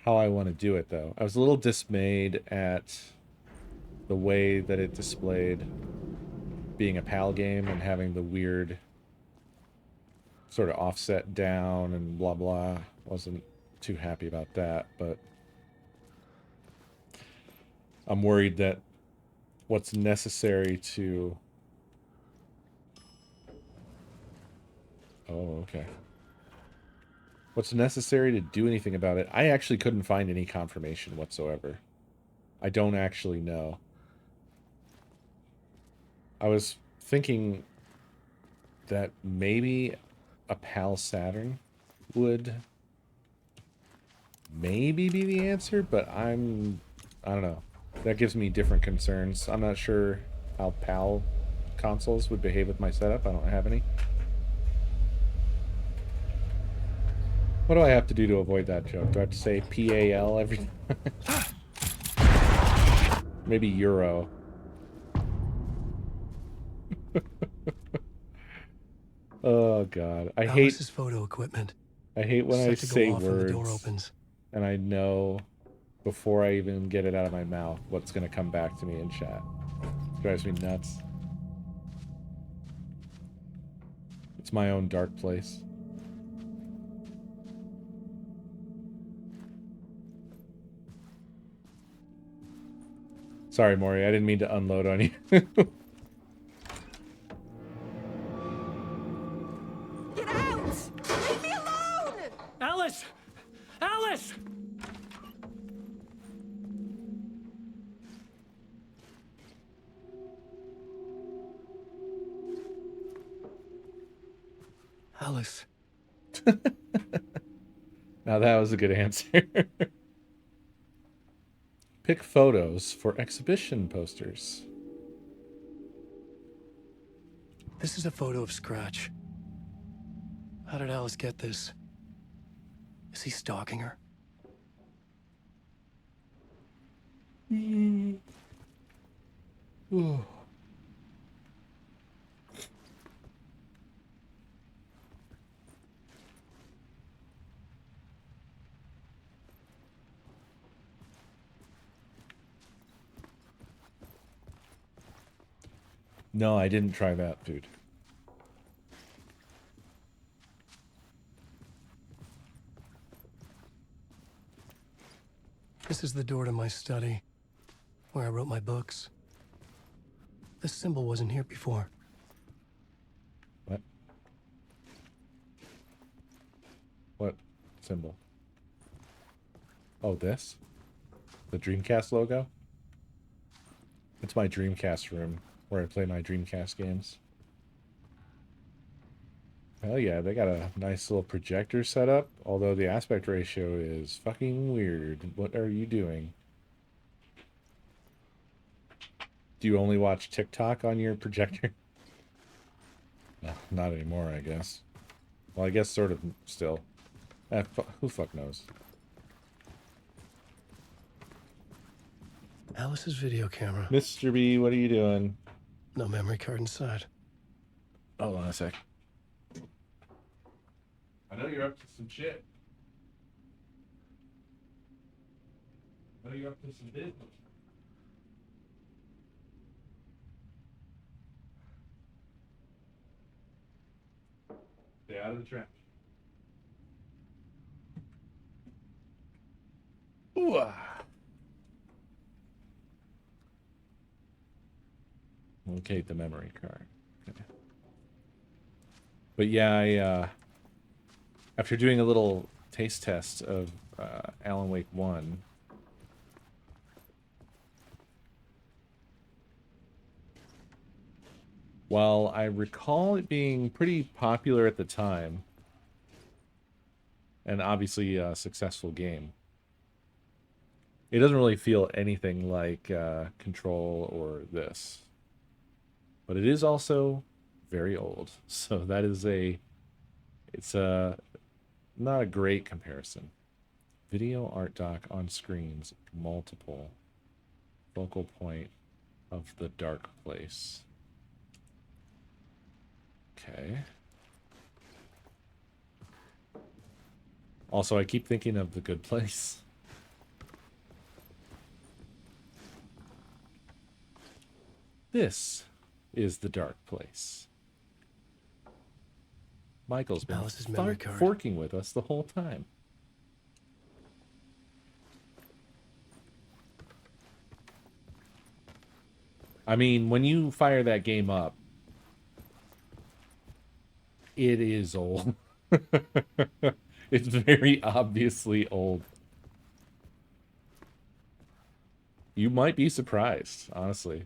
how I want to do it, though. I was a little dismayed at the way that it displayed being a PAL game and having the weird sort of offset down and blah blah. Wasn't too happy about that, but I'm worried that what's necessary to... Oh, okay. What's necessary to do anything about it? I actually couldn't find any confirmation whatsoever. I don't actually know. I was thinking that maybe a PAL Saturn would maybe be the answer, but I don't know. That gives me different concerns. I'm not sure how PAL consoles would behave with my setup. I don't have any. What do I have to do to avoid that joke? Do I have to say PAL every time? Maybe Euro. Oh god. I Alice's photo equipment. hate when I Set to go say off when the door words opens. and I know before I even get it out of my mouth what's gonna come back to me in chat. Drives me nuts. It's my own dark place. Sorry, Maury, I didn't mean to unload on you. Alice! Alice! Alice. Now that was a good answer. Pick photos for exhibition posters. This is a photo of Scratch. How did Alice get this? Is he stalking her? Ooh. No, I didn't try that food. This is the door to my study, where I wrote my books. This symbol wasn't here before. What? What symbol? Oh, this? The Dreamcast logo? It's my Dreamcast room, where I play my Dreamcast games. Hell yeah, they got a nice little projector set up, although the aspect ratio is fucking weird. What are you doing? Do you only watch TikTok on your projector? No, not anymore, I guess. Well, I guess sort of still. Who fuck knows? Alice's video camera. Mr. B, what are you doing? No memory card inside. Hold on a sec. I know you're up to some shit. I know you're up to some business. Stay out of the trash. Ooh. Locate the memory card. Okay. But yeah, I after doing a little taste test of Alan Wake 1, while I recall it being pretty popular at the time, and obviously a successful game, it doesn't really feel anything like Control or this. But it is also very old, so that is it's not a great comparison. Video art doc on screens, multiple focal point of the dark place. Okay. Also, I keep thinking of The Good Place. This is the dark place. Michael's been Alice's memory card. forking with us the whole time. I mean, when you fire that game up, it is old. It's very obviously old. You might be surprised, honestly.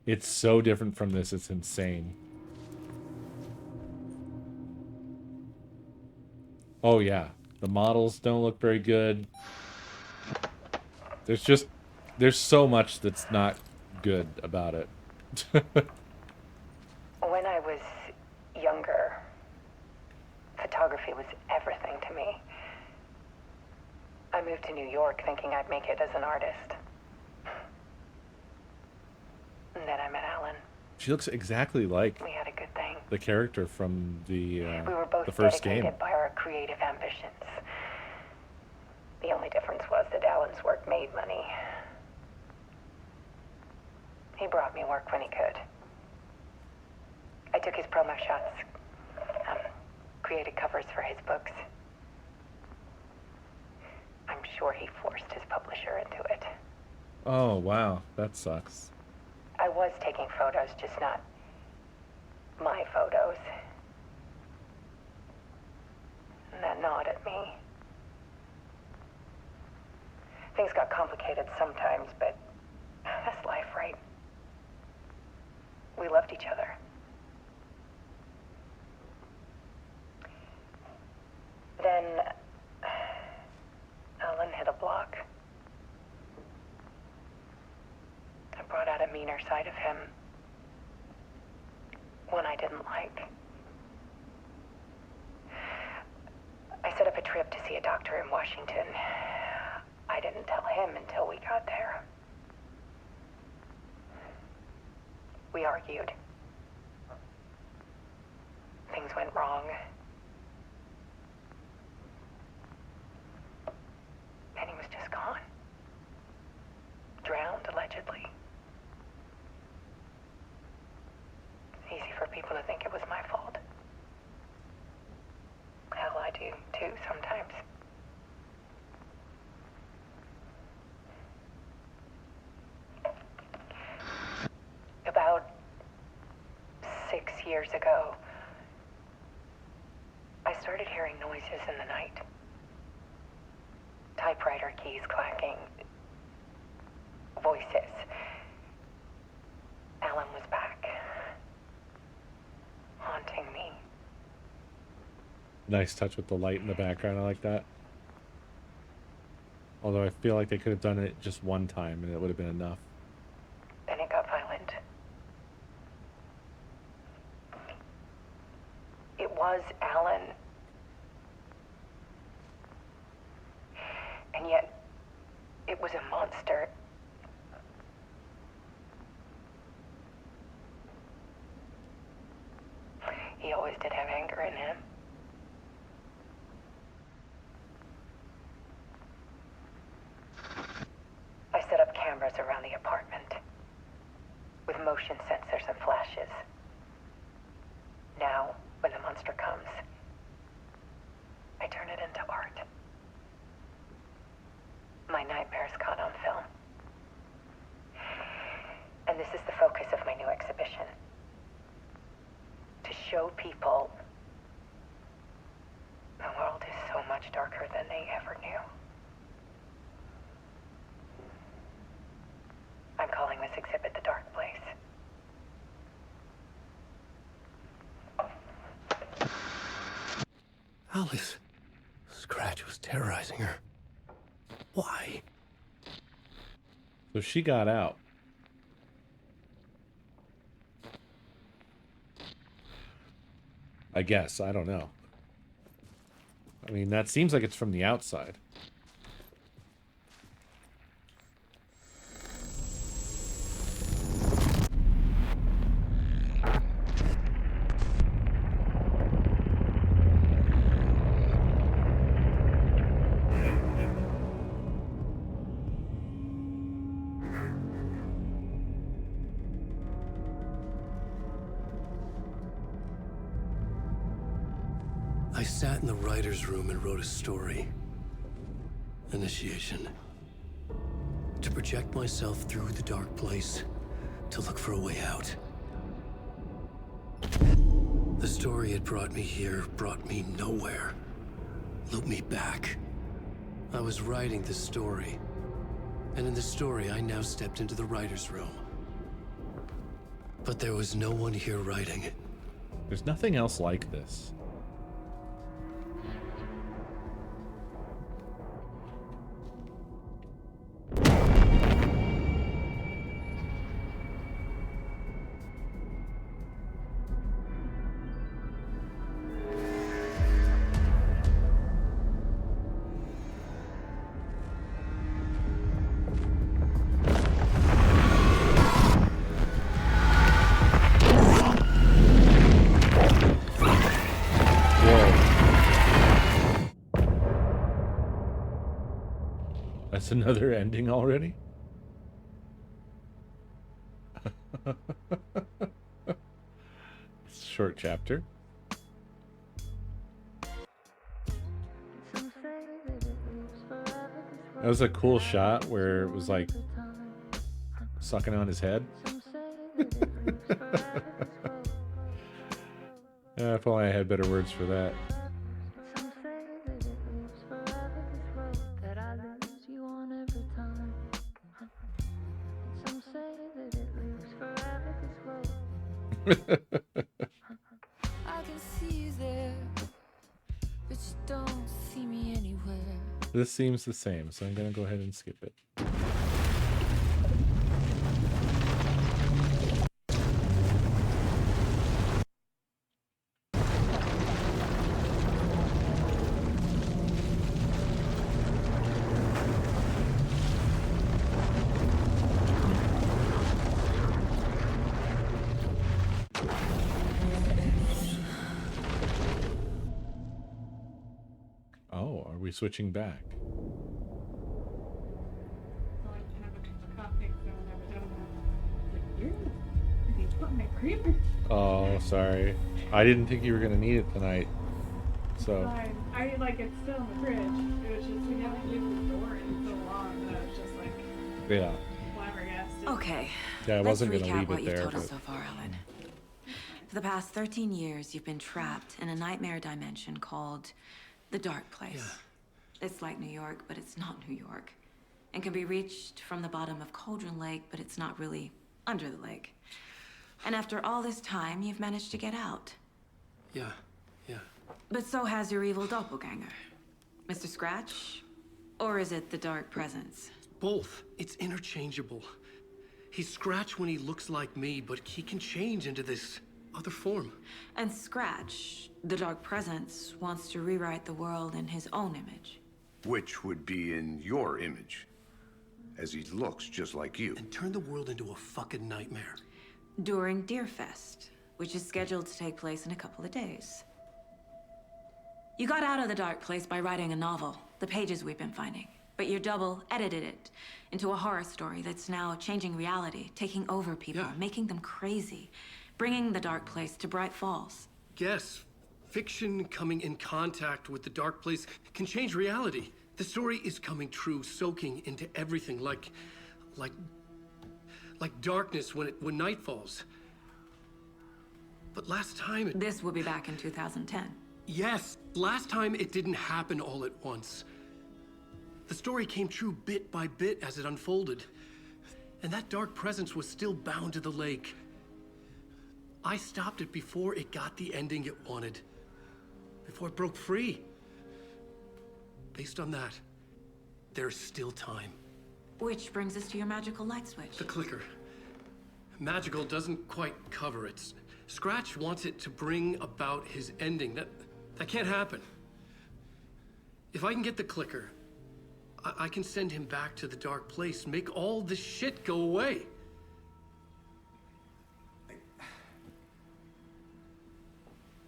It's so different from this, it's insane. Oh yeah, the models don't look very good. There's so much that's not good about it. When I was younger, photography was everything to me. I moved to New York thinking I'd make it as an artist. And then I met Alan. She looks exactly like We had a good thing. the character from We were both the first dedicated game. by our creative ambitions. The only difference was that Alan's work made money. He brought me work when he could. I took his promo shots, created covers for his books. I'm sure he forced his publisher into it. Oh wow, that sucks. I was taking photos, just not my photos. And that gnawed at me. Things got complicated sometimes, but that's life, right? We loved each other. Then Alan hit a block. I brought out a meaner side of him. One I didn't like. I set up a trip to see a doctor in Washington. I didn't tell him until we got there. We argued. Things went wrong. And he was just gone. Drowned, allegedly. It's easy for people to think it was my fault. Hell, I do too sometimes. About 6 years ago, I started hearing noises in the night. Typewriter keys clacking. Voices. Alan was back. Haunting me. Nice touch with the light in the background. I like that. Although I feel like they could have done it just one time and it would have been enough. Then it got violent. It was Alan. And yet, it was a monster. He always did have anger in him. I set up cameras around the apartment with motion sensors and flashes. Now, when the monster comes, I turn it into art. My nightmares caught on film. And this is the focus of my new exhibition. To show people the world is so much darker than they ever knew. I'm calling this exhibit The Dark Place. Alice. Scratch was terrorizing her. Why? So she got out. I guess. I don't know. I mean, that seems like it's from the outside. I sat in the writer's room and wrote a story. Initiation. To project myself through the dark place, to look for a way out. The story had brought me here, brought me nowhere. Looped me back. I was writing the story. And in the story, I now stepped into the writer's room. But there was no one here writing. There's nothing else like this. That's another ending already? Short chapter. That was a cool shot where it was like sucking on his head. If only I had better words for that. Some say that it lives forever, this road that I lose you on every time. Some say that it lives forever, this road. I can see you there, but you don't see me anywhere. This seems the same, so I'm gonna go ahead and skip it. Oh, are we switching back? So I can have a cup of coffee because I've never done that. Like, you're you put my creamer. Oh, sorry. I didn't think you were gonna need it tonight. So Fine. I like it's still in the fridge. It was just we haven't used the door in so long that I was just like yeah. flabbergasted. Okay. Yeah, I Let's wasn't gonna recap leave what it you've there, told us but so far, Ellen. For the past 13 years, you've been trapped in a nightmare dimension called the Dark Place. Yeah. It's like New York, but it's not New York. And can be reached from the bottom of Cauldron Lake, but it's not really under the lake. And after all this time, you've managed to get out. Yeah. But so has your evil doppelganger. Mr. Scratch? Or is it the Dark Presence? Both. It's interchangeable. He's Scratch when he looks like me, but he can change into this other form. And Scratch, the Dark Presence, wants to rewrite the world in his own image. Which would be in your image, as he looks just like you. And turn the world into a fucking nightmare. During Deerfest, which is scheduled to take place in a couple of days. You got out of the Dark Place by writing a novel, the pages we've been finding. But your double edited it into a horror story that's now changing reality, taking over people, making them crazy, bringing the Dark Place to Bright Falls. Yes, fiction coming in contact with the Dark Place can change reality. The story is coming true, soaking into everything, like darkness when night falls. But last time This will be back in 2010. Yes, last time it didn't happen all at once. The story came true bit by bit as it unfolded. And that dark presence was still bound to the lake. I stopped it before it got the ending it wanted. Before it broke free. Based on that, there's still time. Which brings us to your magical light switch. The clicker. Magical doesn't quite cover it. Scratch wants it to bring about his ending. That can't happen. If I can get the clicker, I can send him back to the Dark Place, make all this shit go away.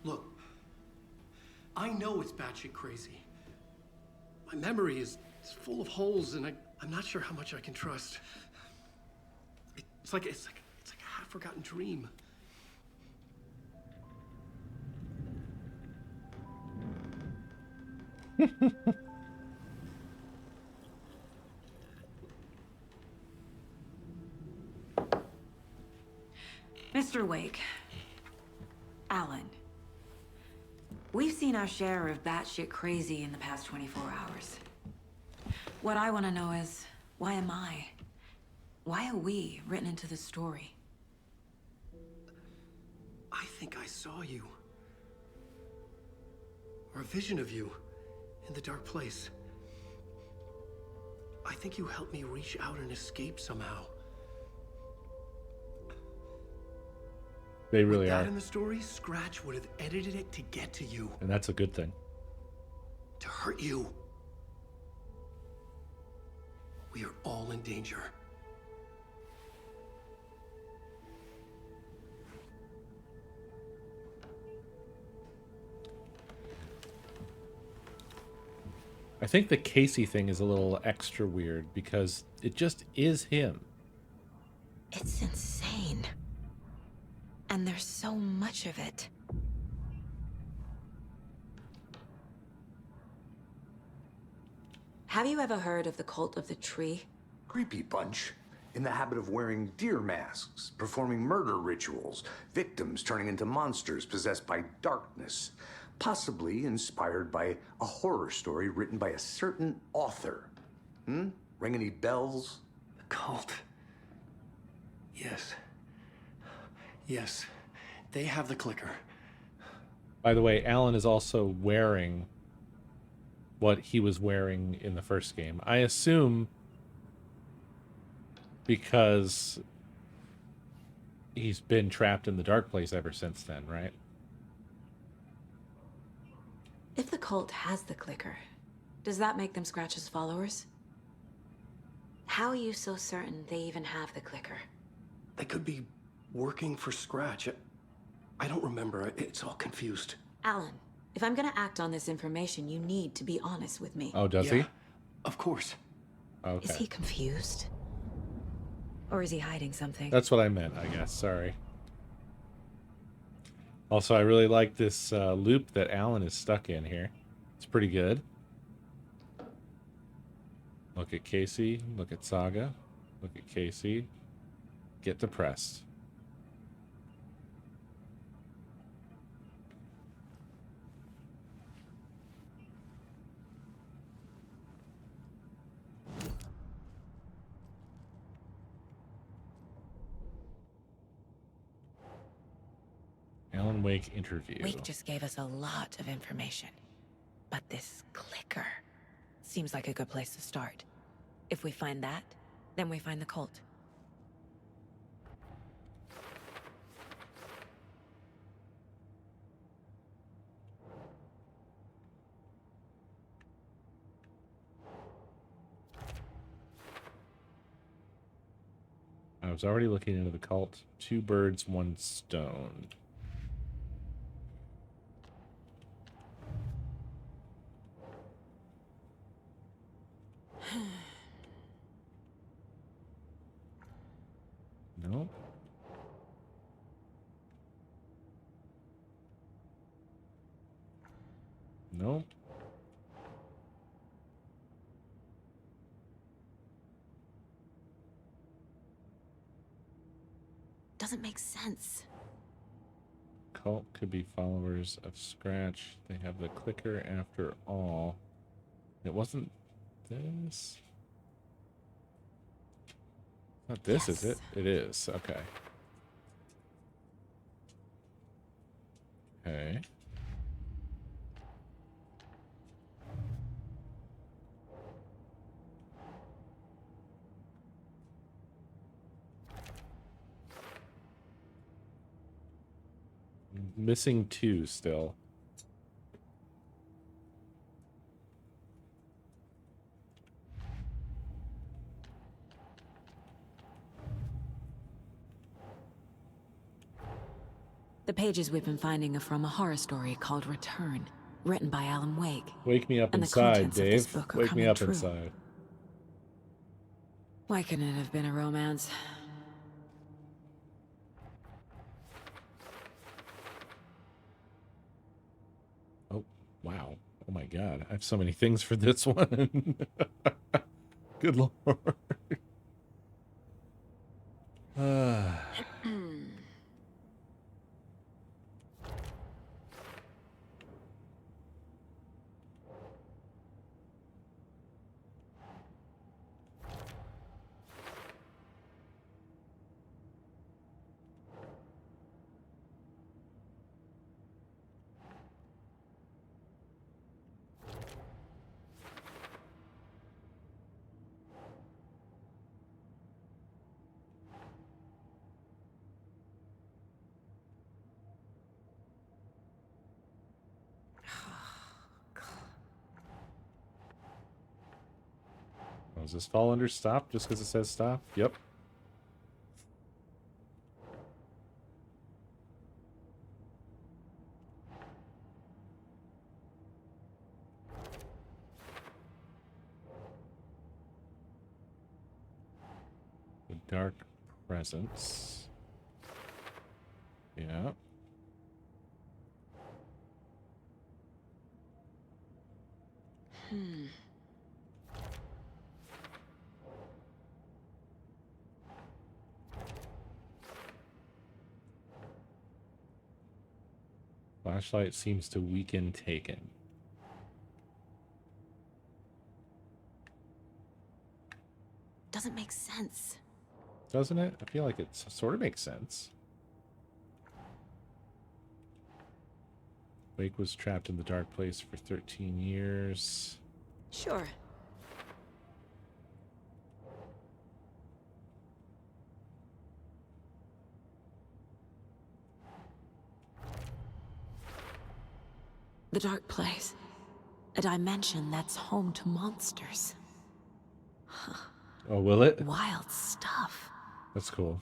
Look, I know it's batshit crazy. My memory is full of holes, and I'm not sure how much I can trust. It's like a half-forgotten dream. Mr. Wake, Alan, we've seen our share of batshit crazy in the past 24 hours. What I want to know is, why am I? Why are we written into the story? I think I saw you. Or a vision of you in the Dark Place. I think you helped me reach out and escape somehow. they really With that are. in the story, Scratch would have edited it to get to you. And that's a good thing. To hurt you. We are all in danger. I think the Casey thing is a little extra weird because it just is him. It's insane. And there's so much of it. Have you ever heard of the Cult of the Tree? Creepy bunch. in the habit of wearing deer masks, performing murder rituals, victims turning into monsters possessed by darkness, possibly inspired by a horror story written by a certain author. Ring any bells? The cult. Yes. Yes. They have the clicker. By the way, Alan is also wearing what he was wearing in the first game. I assume because he's been trapped in the dark place ever since then, right? If the cult has the clicker, does that make them Scratch's followers? How are you so certain they even have the clicker? They could be working for Scratch. I don't remember. It's all confused. Alan, if I'm gonna act on this information, you need to be honest with me. Oh, does he? Of course. Okay. Is he confused? Or is he hiding something? That's what I meant, I guess. Sorry. Also, I really like this loop that Alan is stuck in here. It's pretty good. Look at Casey. Look at Saga. Look at Casey. Get depressed. Alan Wake interview. Wake just gave us a lot of information. But this clicker seems like a good place to start. If we find that, then we find the cult. I was already looking into the cult. 2 birds, 1 stone. Nope. Nope. Doesn't make sense. Cult could be followers of Scratch. They have the clicker after all. It wasn't this. Not this, Yes. is it? It is. Okay. Okay. Missing 2 still. The pages we've been finding are from a horror story called Return, written by Alan Wake. Wake me up And the inside, contents of this Dave. book are Wake me coming up true. inside. Why couldn't it have been a romance? Oh, wow. Oh my god. I have so many things for this one. Good lord. Does this fall under stop just because it says stop? Yep. The dark presence. Yeah. Flashlight seems to weaken taken. Doesn't make sense. Doesn't it? I feel like it sort of makes sense. Wake was trapped in the dark place for 13 years. Sure. The dark place. A dimension that's home to monsters. Oh, will it? Wild stuff. That's cool.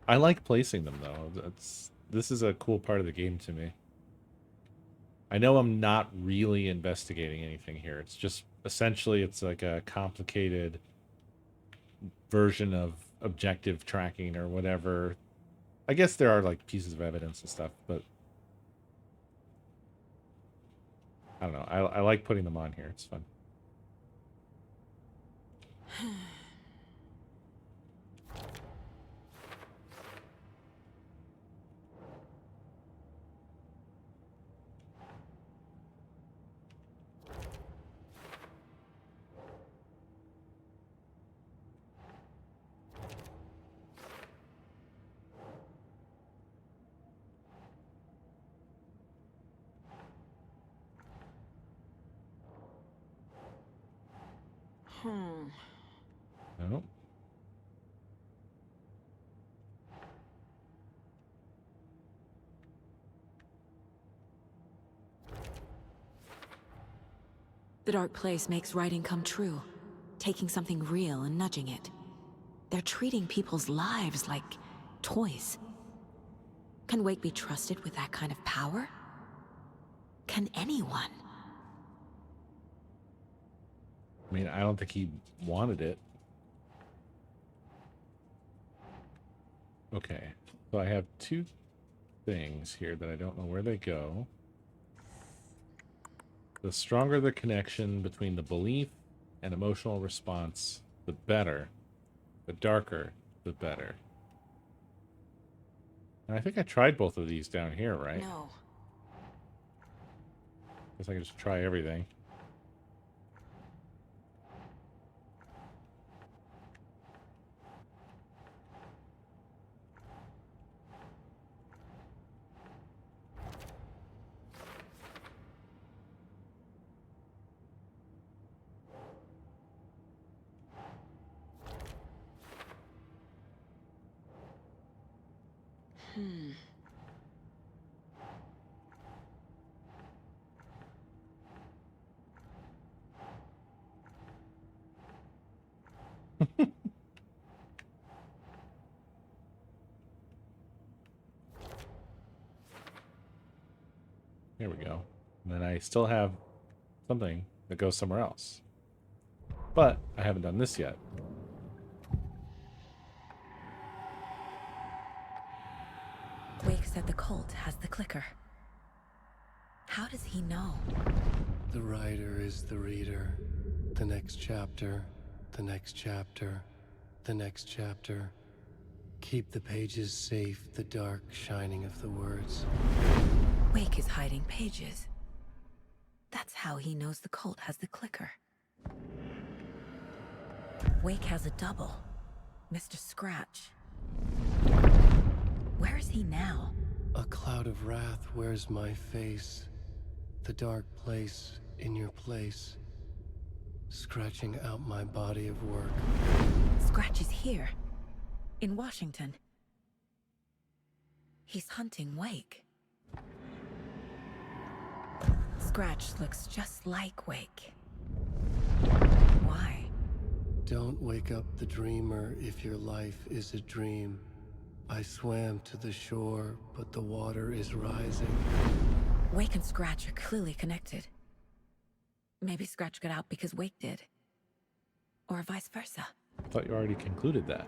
I like placing them though. This is a cool part of the game to me. I know I'm not really investigating anything here. It's just essentially it's like a complicated version of objective tracking or whatever. I guess there are like pieces of evidence and stuff, but I don't know. I like putting them on here. It's fun. No. The dark place makes writing come true, taking something real and nudging it. They're treating people's lives like toys. Can Wake be trusted with that kind of power? Can anyone? I mean, I don't think he wanted it. Okay, so I have two things here that I don't know where they go. The stronger the connection between the belief and emotional response, the better. The darker, the better. And I think I tried both of these down here, right? No. Guess I can just try everything. Here we go. And then I still have something that goes somewhere else. But I haven't done this yet. Wake said the cult has the clicker. How does he know? The writer is the reader. The next chapter, the next chapter, the next chapter. Keep the pages safe, the dark shining of the words. Wake is hiding pages. That's how he knows the cult has the clicker. Wake has a double. Mr. Scratch. Where is he now? A cloud of wrath wears my face. The dark place in your place. Scratching out my body of work. Scratch is here. In Washington. He's hunting Wake. Scratch looks just like Wake. Why? Don't wake up the dreamer if your life is a dream. I swam to the shore, but the water is rising. Wake and Scratch are clearly connected. Maybe Scratch got out because Wake did. Or vice versa. I thought you already concluded that.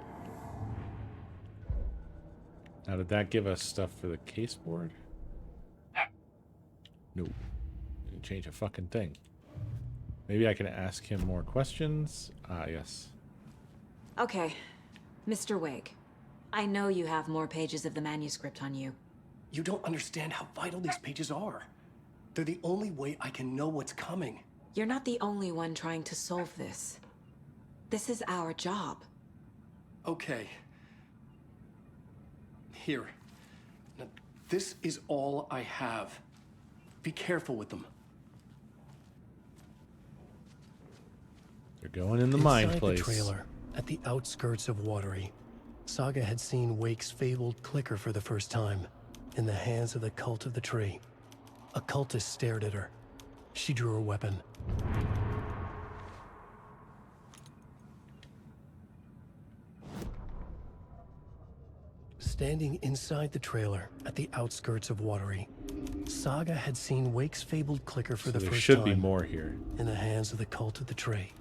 Now, did that give us stuff for the case board? No. Didn't change a fucking thing. Maybe I can ask him more questions. Ah, yes. Okay. Mr. Wake, I know you have more pages of the manuscript on you. You don't understand how vital these pages are. They're the only way I can know what's coming. You're not the only one trying to solve this. This is our job. Okay. Here. Now, this is all I have. Be careful with them. They're going in the mine Inside place. the trailer, at the outskirts of Watery, Saga had seen Wake's fabled clicker for the first time, in the hands of the Cult of the Tree. A cultist stared at her. She drew her weapon. Standing inside the trailer, at the outskirts of Watery, Saga had seen Wake's fabled clicker for the There first should time. be more here. In the hands of the Cult of the Tree.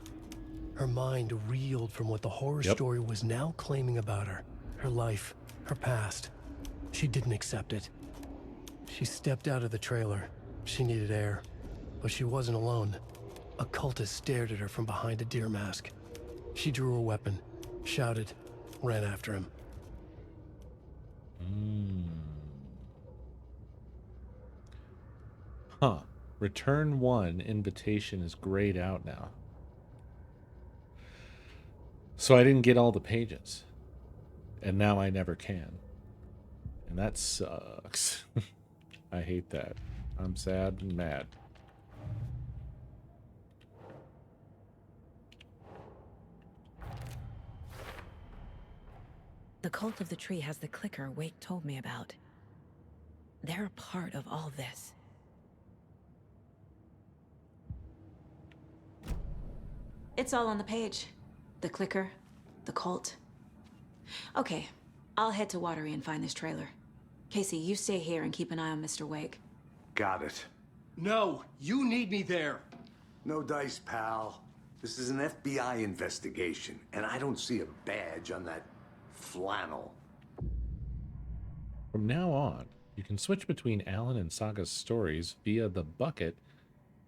Her mind reeled from what the horror Yep. story was now claiming about her. Her life, her past. She didn't accept it. She stepped out of the trailer. She needed air. But she wasn't alone. A cultist stared at her from behind a deer mask. She drew her weapon, shouted, ran after him. Huh. Return 1 invitation is grayed out now. So I didn't get all the pages. And now I never can. And that sucks. I hate that. I'm sad and mad. The Cult of the Tree has the clicker Wake told me about. They're a part of all this. It's all on the page. The clicker, the cult. Okay, I'll head to Watery and find this trailer. Casey, you stay here and keep an eye on Mr. Wake. Got it. No, you need me there. No dice, pal. This is an FBI investigation, and I don't see a badge on that flannel. From now on, you can switch between Alan and Saga's stories via the bucket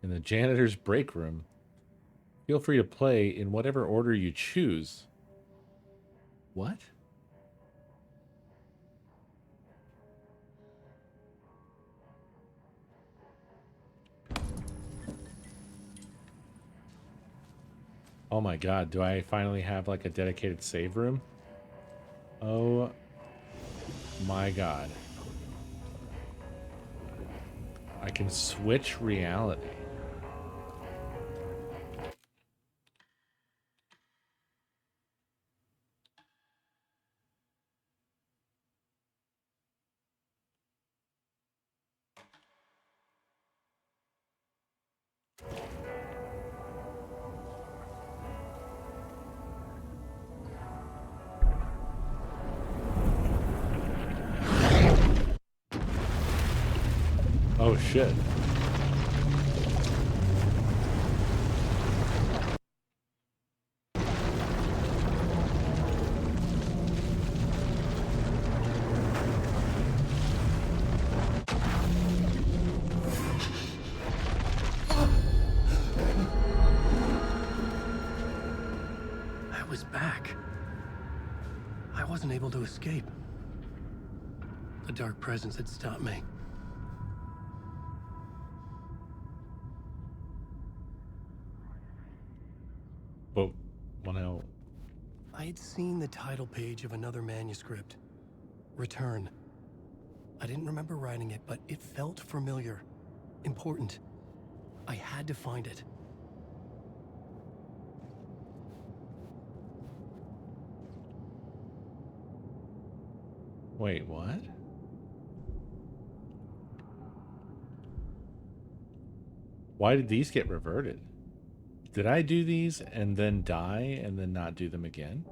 in the janitor's break room. Feel free to play in whatever order you choose. What? Oh my god, do I finally have like a dedicated save room? Oh my god. I can switch reality. Oh shit. I was back. I wasn't able to escape. A dark presence had stopped me. But well, I had seen the title page of another manuscript. Return. I didn't remember writing it, but it felt familiar. Important. I had to find it. wait, what? Why did these get reverted? Did I do these and then die and then not do them again?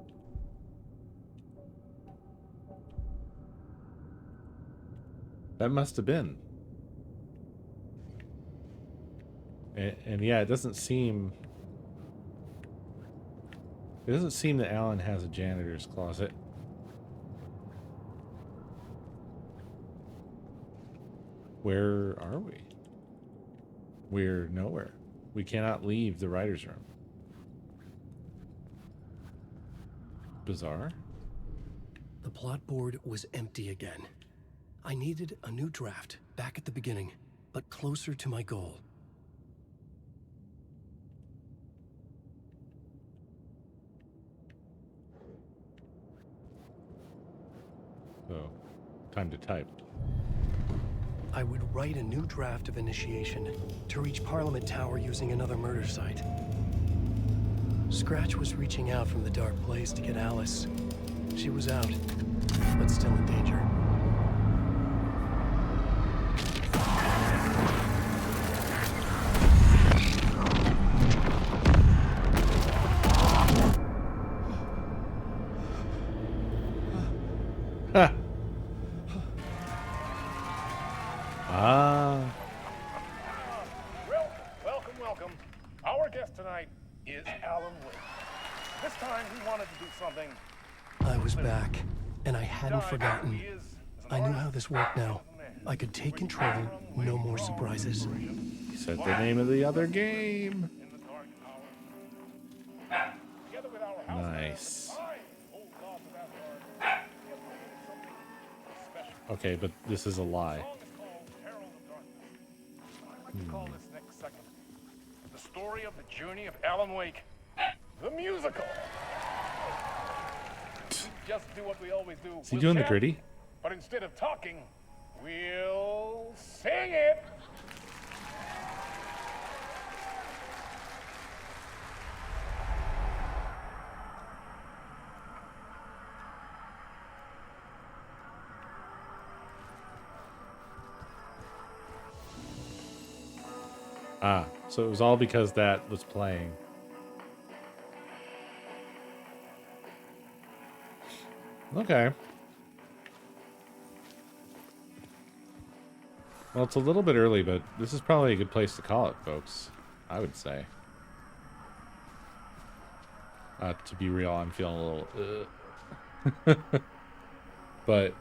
That must have been. And yeah, it doesn't seem that Alan has a janitor's closet. Where are we? We're nowhere. We cannot leave the writer's room. Bizarre. The plot board was empty again. I needed a new draft, back at the beginning, but closer to my goal. So, time to type. I would write a new draft of initiation to reach Parliament Tower using another murder site. Scratch was reaching out from the dark place to get Alice. She was out, but still in danger. Welcome. Our guest tonight is Alan Wake. This time he wanted to do something. I was back, and I hadn't forgotten. I knew how this worked now. I could take control, no more surprises. He said the name of the other game. Nice. Okay, but this is a lie. Call this next segment the story of the journey of Alan Wake, the musical. We just do what we always do. Is he doing the gritty? But instead of talking, we'll sing it. Ah, so it was all because that was playing. Okay. Well, it's a little bit early, but this is probably a good place to call it, folks. I would say. To be real, I'm feeling a little... but...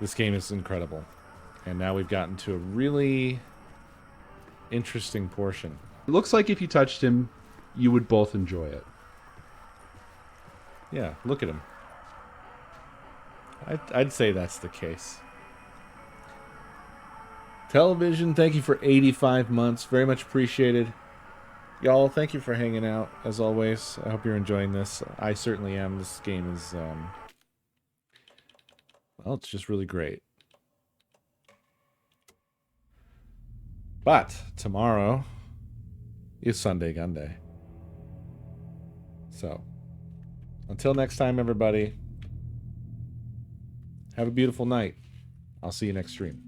This game is incredible. And now we've gotten to a really interesting portion. It looks like if you touched him, you would both enjoy it. Yeah, look at him. I'd say that's the case. Television, thank you for 85 months. Very much appreciated. Y'all, thank you for hanging out, as always. I hope you're enjoying this. I certainly am. This game is... well, it's just really great. But tomorrow is Sunday Gunday. So, until next time, everybody, have a beautiful night. I'll see you next stream.